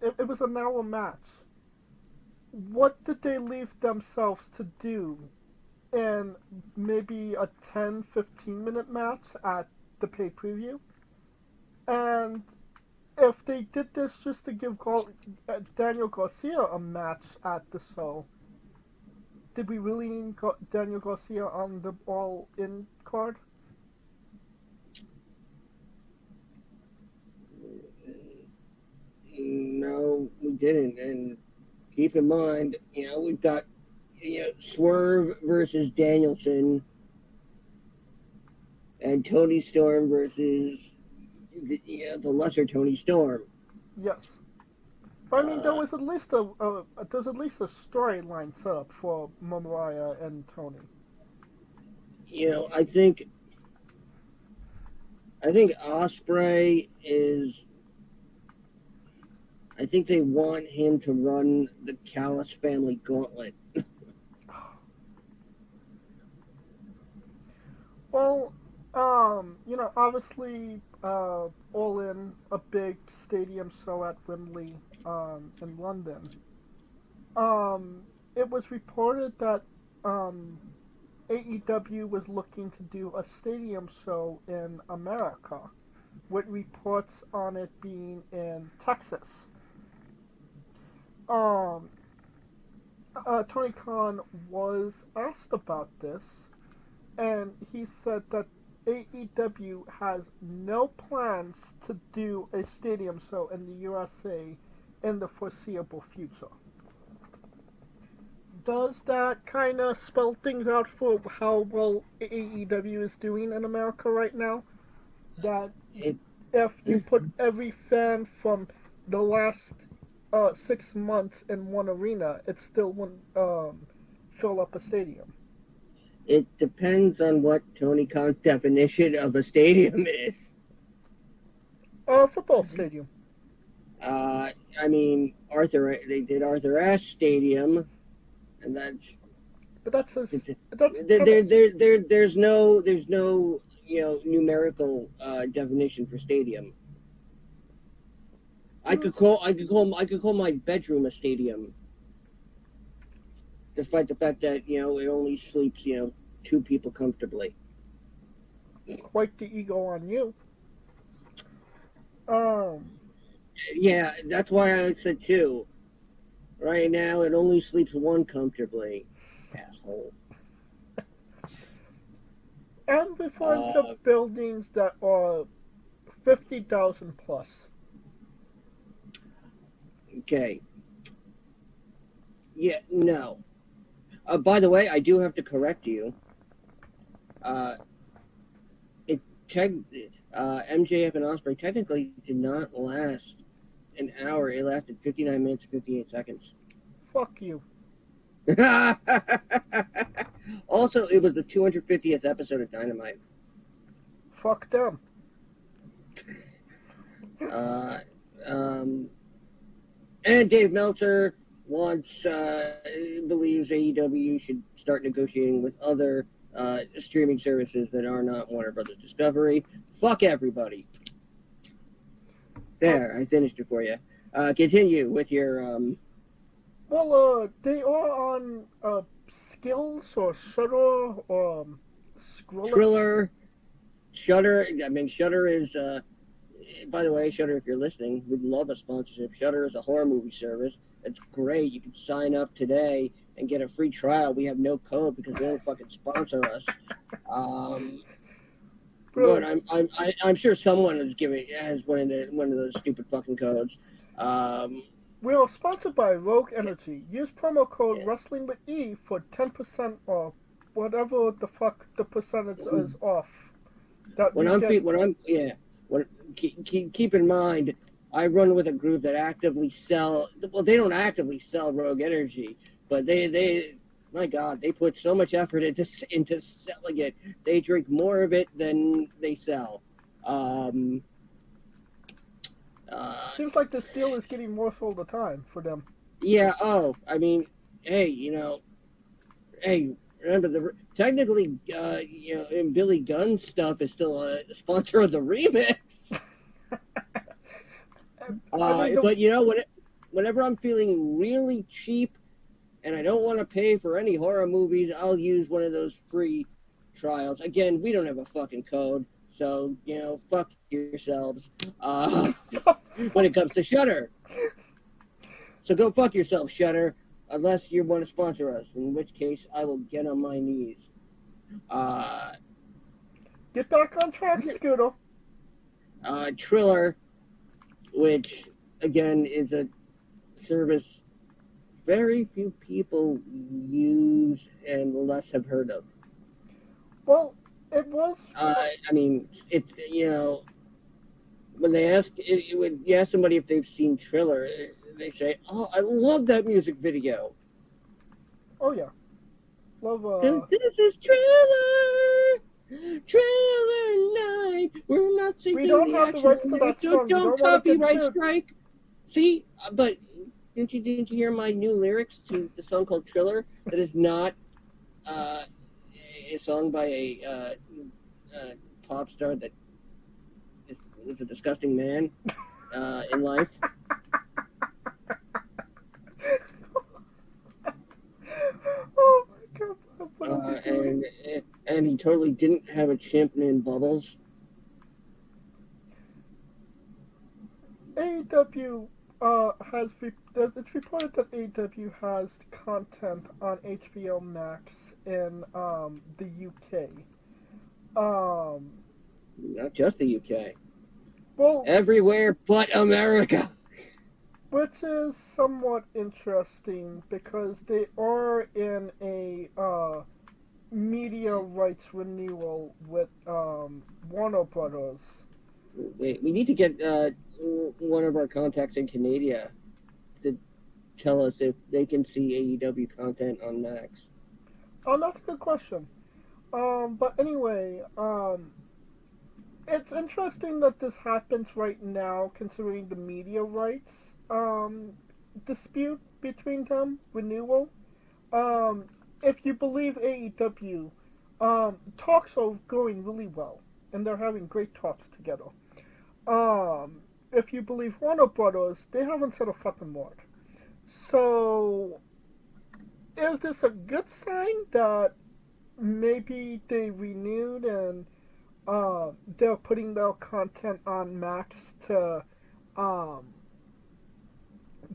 if it was an hour match? What did they leave themselves to do in maybe a 10-15 minute match at the pay-per-view? And if they did this just to give Daniel Garcia a match at the show, did we really need Daniel Garcia on the All-In card? No, we didn't. And keep in mind, we've got Swerve versus Danielson and Tony Storm versus the lesser Tony Storm. Yes, but I mean there was at least a storyline set up for Mariah and Tony. I think Ospreay is. I think they want him to run the Callis family gauntlet. Well, obviously, All In, a big stadium show at Wembley, in London. It was reported that, AEW was looking to do a stadium show in America, with reports on it being in Texas. Tony Khan was asked about this, and he said that AEW has no plans to do a stadium show in the USA in the foreseeable future. Does that kind of spell things out for how well AEW is doing in America right now? That if you put every fan from the last 6 months in one arena, it still wouldn't fill up a stadium. It depends on what Tony Khan's definition of a stadium is. A football stadium. I mean, they did Arthur Ashe Stadium, and But that's a, It's, that's there's no numerical definition for stadium. I could call my bedroom a stadium, despite the fact that it only sleeps 2 people comfortably. quite the ego on you. Yeah, that's why I said 2. Right now, it only sleeps 1 comfortably. Asshole. And we find the buildings that are 50,000 plus. Okay. Yeah, no. By the way, I do have to correct you. MJF and Ospreay technically did not last an hour. It lasted 59 minutes and 58 seconds. Fuck you. Also, it was the 250th episode of Dynamite. Fuck them. And Dave Meltzer believes AEW should start negotiating with other streaming services that are not Warner Brothers Discovery. Fuck everybody. There, I finished it for you. Continue with your Well, they are on Skills or Shudder or Skrillex. Thriller, Shudder. I mean, Shudder is. By the way, Shudder, if you're listening, we'd love a sponsorship. Shudder is a horror movie service. It's great. You can sign up today and get a free trial. We have no code because they don't fucking sponsor us. But I'm sure someone has one of those stupid fucking codes. We are sponsored by Rogue Energy. Use promo code WRESTLINGWITHE for 10% off whatever the fuck the percentage is off. Keep in mind, I run with a group that actively sell. Well, they don't actively sell Rogue Energy, but they my God, they put so much effort into selling it. They drink more of it than they sell. Seems like this deal is getting worse all the time for them. Yeah. Oh, I mean, hey, remember technically, and Billy Gunn's stuff is still a sponsor of the remix. But whenever I'm feeling really cheap and I don't want to pay for any horror movies, I'll use one of those free trials. Again, we don't have a fucking code, so fuck yourselves. When it comes to Shudder, so go fuck yourself, Shudder. Unless you want to sponsor us, in which case I will get on my knees. Get back on track, Scooter. Triller, which again is a service very few people use and less have heard of. Well, it was. I mean, it's when they ask somebody if they've seen Triller, they say, "Oh, I love that music video." Oh yeah, love. This is Triller night. We're not singing. We don't the have the rights to that so song. don't copyright strike. See, but didn't you hear my new lyrics to the song called Triller? That is not a song by a pop star that is a disgusting man in life. Oh my God! And he totally didn't have a chimp named Bubbles. AEW it's reported that AEW has content on HBO Max in the UK. Not just the UK. Well, everywhere but America. Which is somewhat interesting because they are in a media rights renewal with Warner Brothers. We need to get one of our contacts in Canada to tell us if they can see AEW content on Max. Oh, that's a good question. But anyway, it's interesting that this happens right now, considering the media rights dispute between them, renewal. if you believe AEW, talks are going really well, and they're having great talks together. If you believe Warner Brothers, they haven't said a fucking word. So, is this a good sign that maybe they renewed and they're putting their content on Max to um,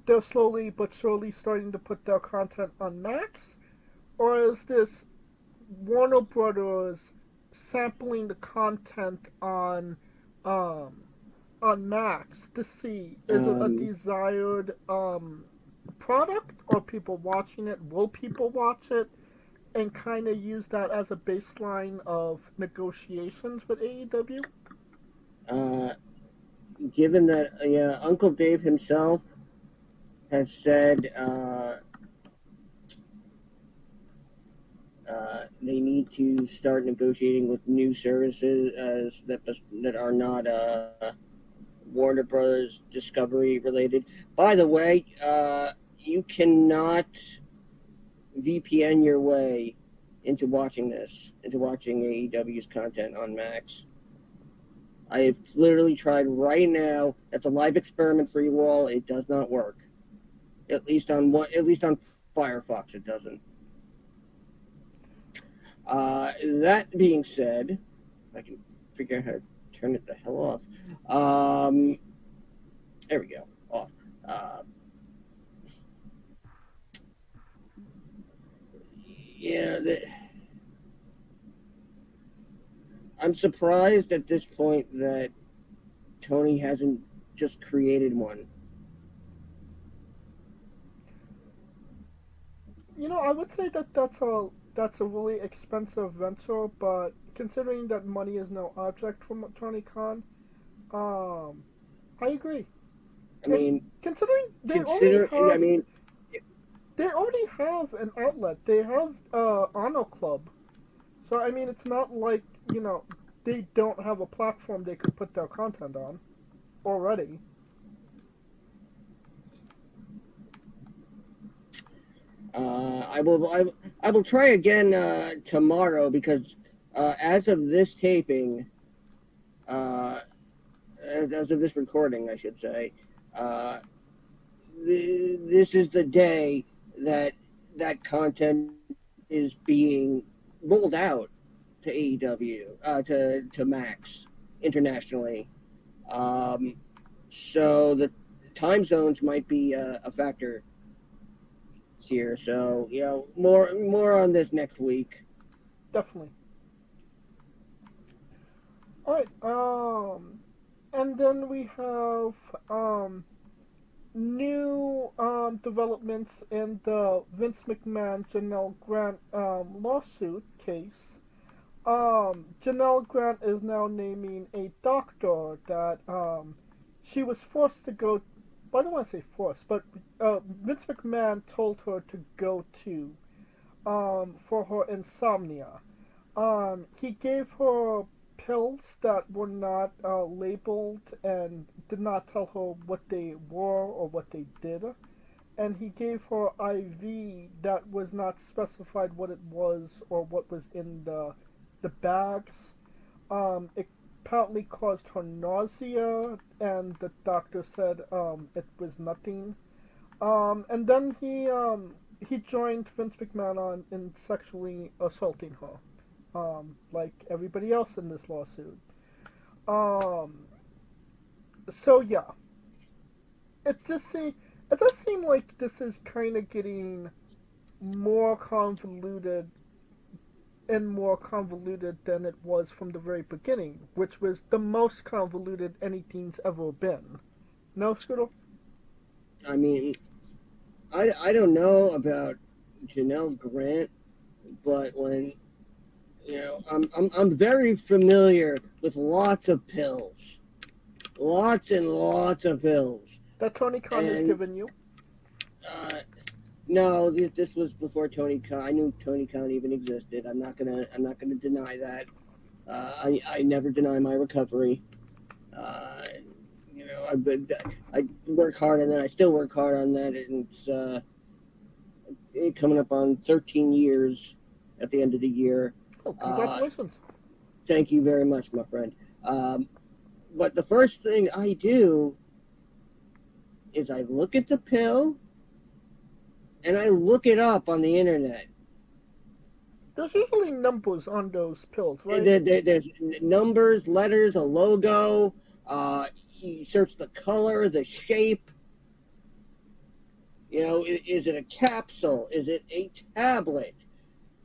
they're slowly but surely starting to put their content on Max? Or is this Warner Brothers sampling the content um, on Max to see is it a desired product, or people watching it? Will people watch it? And kind of use that as a baseline of negotiations with AEW? Uh, given that Uncle Dave himself has said they need to start negotiating with new services that are not Warner Brothers Discovery related. By the way, you cannot VPN your way into watching AEW's content on Max. I have literally tried right now. That's a live experiment for you all. It does not work. At least on Firefox, it doesn't. That being said, I can figure out how to turn it the hell off. There we go. Off. I'm surprised at this point that Tony hasn't just created one. I would say that that's a really expensive venture, but considering that money is no object for Tony Khan, I agree. I mean, considering they already have an outlet. They have Honor Club, so I mean, it's not like they don't have a platform they could put their content on already. I will try again tomorrow because as of this taping, as of this recording, I should say, this is the day that content is being rolled out to AEW, to Max internationally. So the time zones might be a factor here. So more on this next week. Definitely. All right. And then we have new developments in the Vince McMahon Jenel Grant lawsuit case. Jenel Grant is now naming a doctor that she was forced to go. I don't want to say forced, but Vince McMahon told her to go to for her insomnia. He gave her pills that were not labeled and did not tell her what they were or what they did. And he gave her IV that was not specified what it was or what was in the bags. It apparently caused her nausea, and the doctor said it was nothing. And then he joined Vince McMahon in sexually assaulting her, like everybody else in this lawsuit. So yeah, it does seem like this is kind of getting more convoluted and more convoluted than it was from the very beginning, which was the most convoluted anything's ever been. No, Scooter? I mean, I don't know about Jenel Grant, but when I'm very familiar with lots of pills, lots and lots of pills that Tony Khan has given you. No, this was before Tony Khan. I knew Tony Khan even existed. I'm not gonna deny that. I never deny my recovery. I work hard on that. I still work hard on that, and coming up on 13 years at the end of the year. Oh, congratulations. Thank you very much, my friend. But the first thing I do is I look at the pill and I look it up on the internet. There's usually numbers on those pills, right? There's numbers, letters, a logo. You search the color, the shape. You know, is it a capsule? Is it a tablet?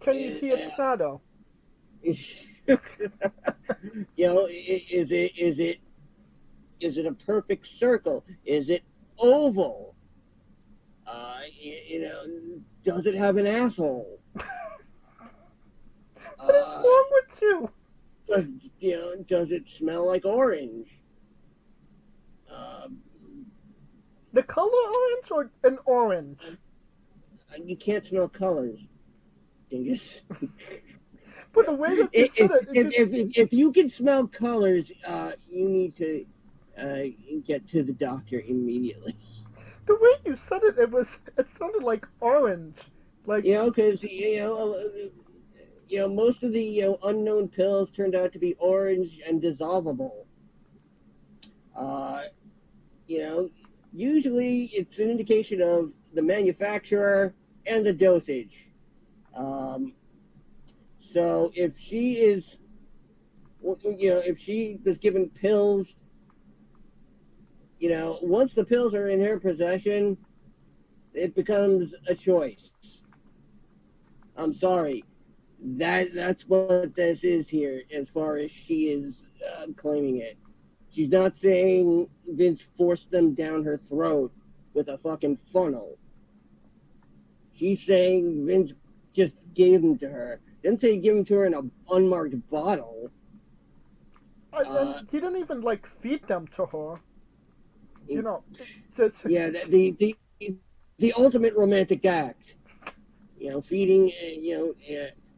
Can you see its shadow? You know, is it a perfect circle? Is it oval? You know, does it have an asshole? What is wrong with you? Does it smell like orange? The color orange or an orange? You can't smell colors, dingus. But the way that you said it, If you can smell colors, you need to get to the doctor immediately. the way you said it, it sounded like orange. Like, Because most of the unknown pills turned out to be orange and dissolvable. Usually it's an indication of the manufacturer and the dosage. So if she was given pills, once the pills are in her possession, it becomes a choice. I'm sorry. That's what this is here, as far as she is claiming it. She's not saying Vince forced them down her throat with a fucking funnel. She's saying Vince just gave them to her. Didn't say he gave them to her in an unmarked bottle. and he didn't even feed them to her. Yeah, the ultimate romantic act. Feeding.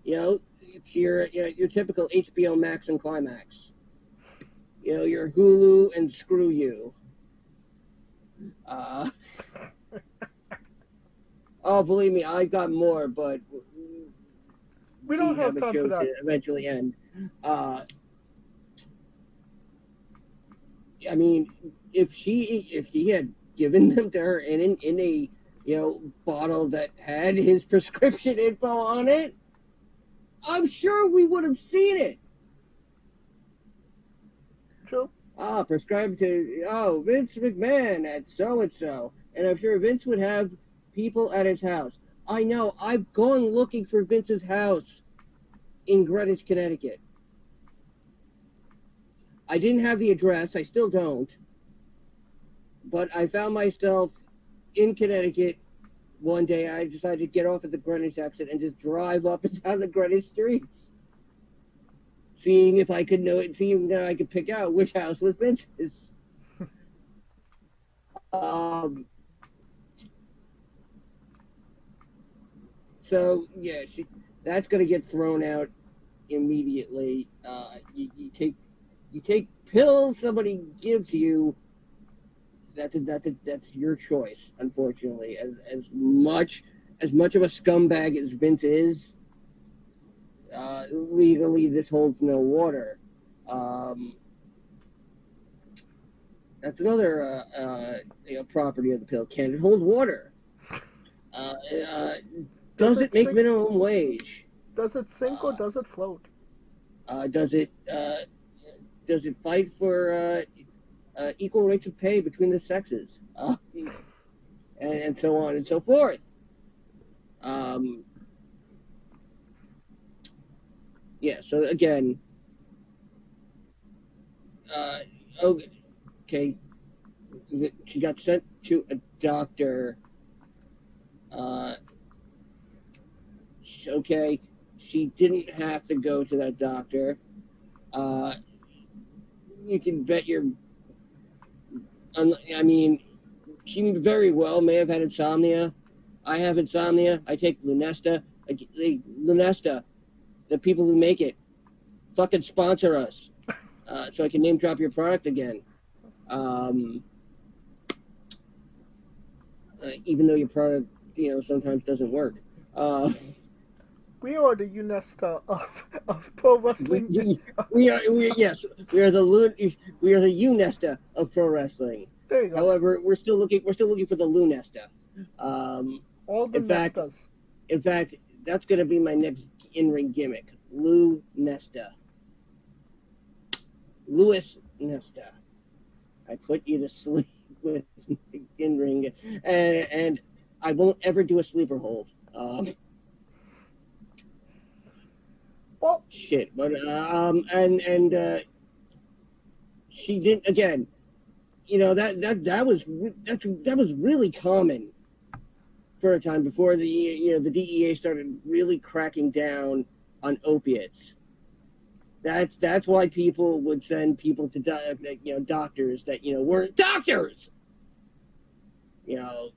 It's your typical HBO Max and climax. Your Hulu and screw you. Oh, believe me, I've got more, but we don't have time for that. To eventually end. I mean, if he had given them to her in a bottle that had his prescription info on it, I'm sure we would have seen it. True. Prescribed to Vince McMahon at so and so, and I'm sure Vince would have people at his house. I know. I've gone looking for Vince's house in Greenwich, Connecticut. I didn't have the address. I still don't. But I found myself in Connecticut one day. I decided to get off at the Greenwich exit and just drive up and down the Greenwich streets, seeing if I could seeing that I could pick out which house was Vince's. So yeah, that's going to get thrown out immediately. You take pills somebody gives you. That's your choice. Unfortunately, as much of a scumbag as Vince is, legally this holds no water. That's another property of the pill. Can it hold water? Does it make minimum wage? Does it sink or does it float? Does it fight for equal rates of pay between the sexes? And so on and so forth. Yeah, so again, okay, she got sent to a doctor. Okay, she didn't have to go to that doctor. You can bet she very well may have had insomnia. I have insomnia. I take Lunesta. Lunesta, the people who make it, fucking sponsor us, so I can name drop your product again. Even though your product, sometimes doesn't work. We are the UNESTA of pro we, wrestling. yes, we are the UNESTA of pro wrestling. There you go. However, we're still looking for the Lunesta. All the in fact, Nestas. In fact, that's going to be my next in-ring gimmick. Lou Nesta. Louis Nesta. I put you to sleep with in-ring, and I won't ever do a sleeper hold. Well, Shit, but she didn't again. You know that was really common for a time before the DEA started really cracking down on opiates. That's why people would send people to doctors that weren't doctors. Like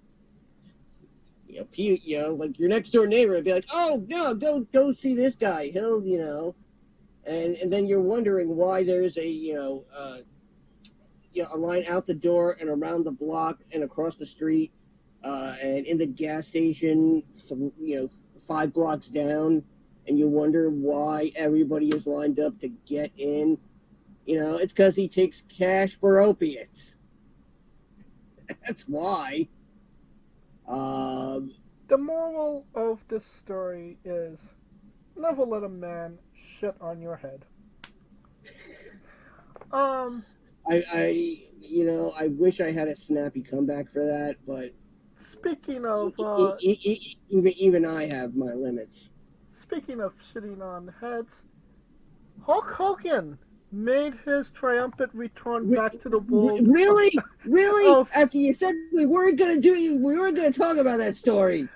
your next door neighbor would be like, oh no, go see this guy. He'll and then you're wondering why there's a line out the door and around the block and across the street. And in the gas station, 5 blocks down, and you wonder why everybody is lined up to get in. It's because he takes cash for opiates. That's why. The moral of this story is never let a man shit on your head. I wish I had a snappy comeback for that, but speaking of even I have my limits. Speaking of shitting on heads, Hulk Hogan made his triumphant return back to the world. Really? After you said we weren't gonna talk about that story.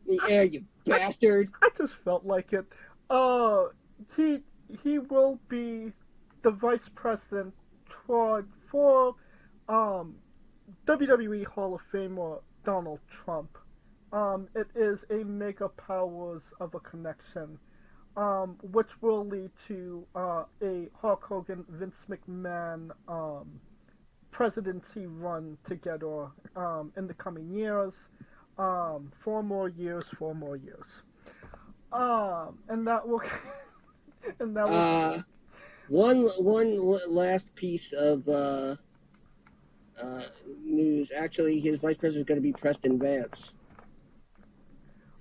Yeah, you bastard. I just felt like it. He will be the vice president for WWE Hall of Famer Donald Trump. It is a mega powers of a connection, which will lead to a Hulk Hogan Vince McMahon presidency run together in the coming years. 4 more years. And that will. And that will. One last piece of news. Actually, his vice president is going to be Preston Vance.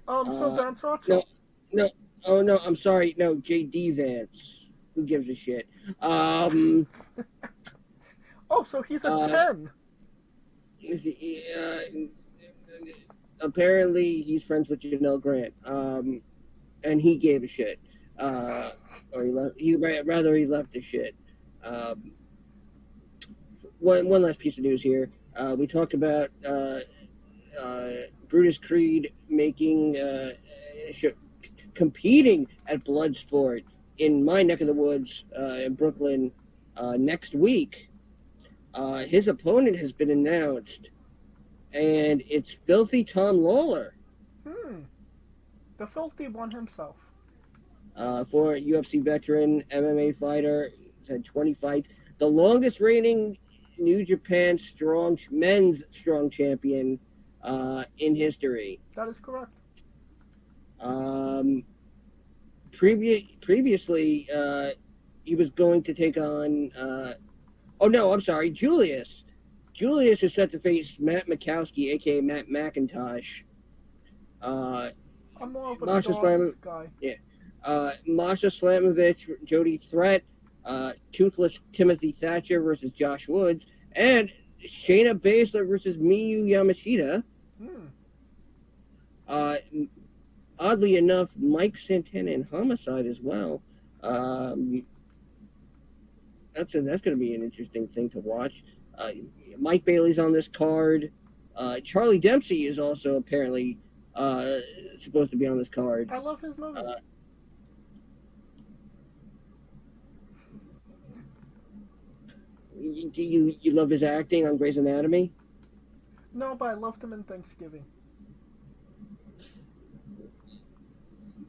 So Vance Archer. No. Oh no, I'm sorry. No, J.D. Vance. Who gives a shit? Oh, so he's a 10. Apparently, he's friends with Jenel Grant. And he gave a shit. Or he left. He left the shit. One last piece of news here. We talked about Brutus Creed competing at Bloodsport in my neck of the woods in Brooklyn next week. His opponent has been announced, and it's Filthy Tom Lawler. The Filthy one himself. For UFC veteran, MMA fighter, he's had 20 fights. The longest reigning New Japan men's strong champion in history. That is correct. Previously, he was going to take on. Julius. Julius is set to face Matt Mikowski, aka Matt McIntosh. I'm more of a Masha guy. Yeah. Masha Slamovich, Jody Threat, Toothless Timothy Thatcher versus Josh Woods, and Shayna Baszler versus Miyu Yamashita. Oddly enough, Mike Santana and Homicide as well. That's going to be an interesting thing to watch. Mike Bailey's on this card. Charlie Dempsey is also apparently supposed to be on this card. I love his movie. Do you love his acting on Grey's Anatomy? No, but I loved him in Thanksgiving.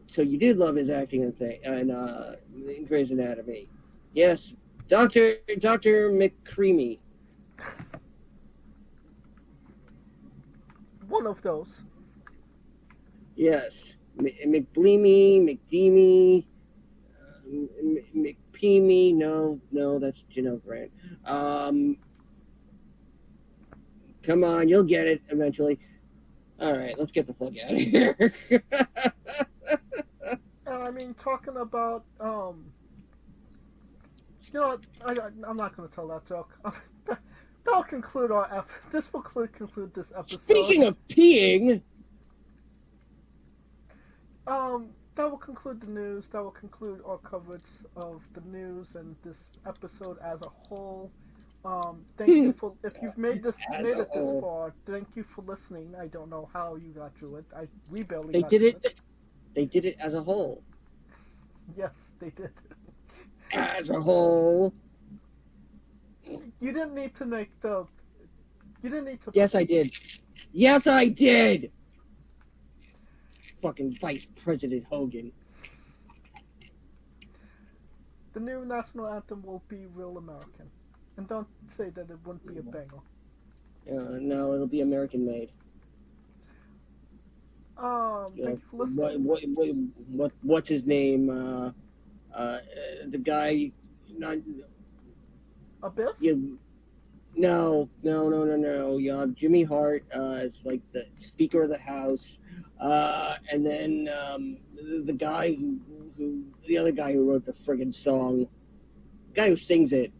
So you did love his acting in Grey's Anatomy. Yes, Dr. McCreamy. One of those. Yes. McBleemy, McDeemy, McPeemy. No, that's Jenel Grant. Come on, you'll get it eventually. All right, let's get the fuck out of here. I mean, talking about you know what? I'm not going to tell that joke. That'll conclude our this will conclude this episode. Speaking of peeing, that will conclude the news. That will conclude our coverage of the news and this episode as a whole. Thank you for if you've made it this far. Thank you for listening. I don't know how you got through it. We barely. They got did through it. They did it as a whole. Yes, they did. As a whole. You didn't need to make the. You didn't need to. Yes, I did. Yes, I did. Fucking Vice President Hogan. The new national anthem will be real American. And don't say that it wouldn't be a banger. No, it'll be American made. Thank you for listening. What's his name? The guy, not Abyss? No. You have Jimmy Hart as like the Speaker of the House, and then the guy the other guy who wrote the friggin' song, the guy who sings it.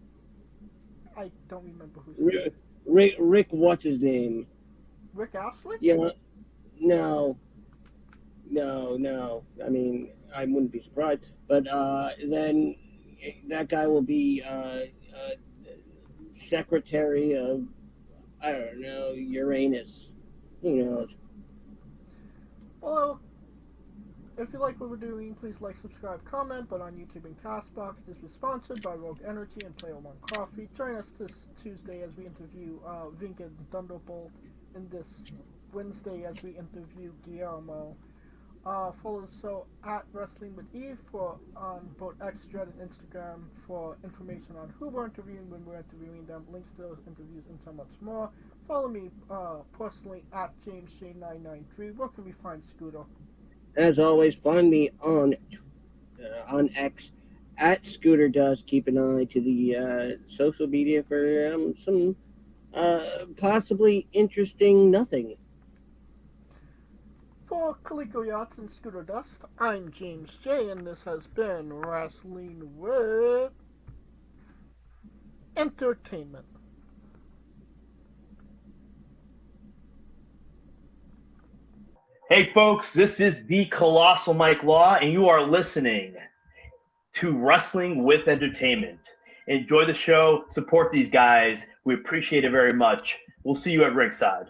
I don't remember who. Rick, what's his name? Rick Astley? Yeah. No. I mean, I wouldn't be surprised. But then that guy will be Secretary of, I don't know, Uranus. Who knows? Well, if you like what we're doing, please like, subscribe, comment. But on YouTube and Castbox, this was sponsored by Rogue Energy and Player One Coffee. Join us this Tuesday as we interview Vink and Thunderbolt, and this Wednesday as we interview Guillermo. Follow the show at Wrestling with Eve on both X, Thread, and Instagram for information on who we're interviewing, when we're interviewing them, links to those interviews, and so much more. Follow me personally at JamesJ993. Where can we find Scooter? As always, find me on X at Scooter Does. Keep an eye to the social media for some possibly interesting nothing. For Kaliko Yachts and Scooter Dust, I'm James J, and this has been Wrestling with Entertainment. Hey folks, this is the Colossal Mike Law, and you are listening to Wrestling with Entertainment. Enjoy the show, support these guys. We appreciate it very much. We'll see you at ringside.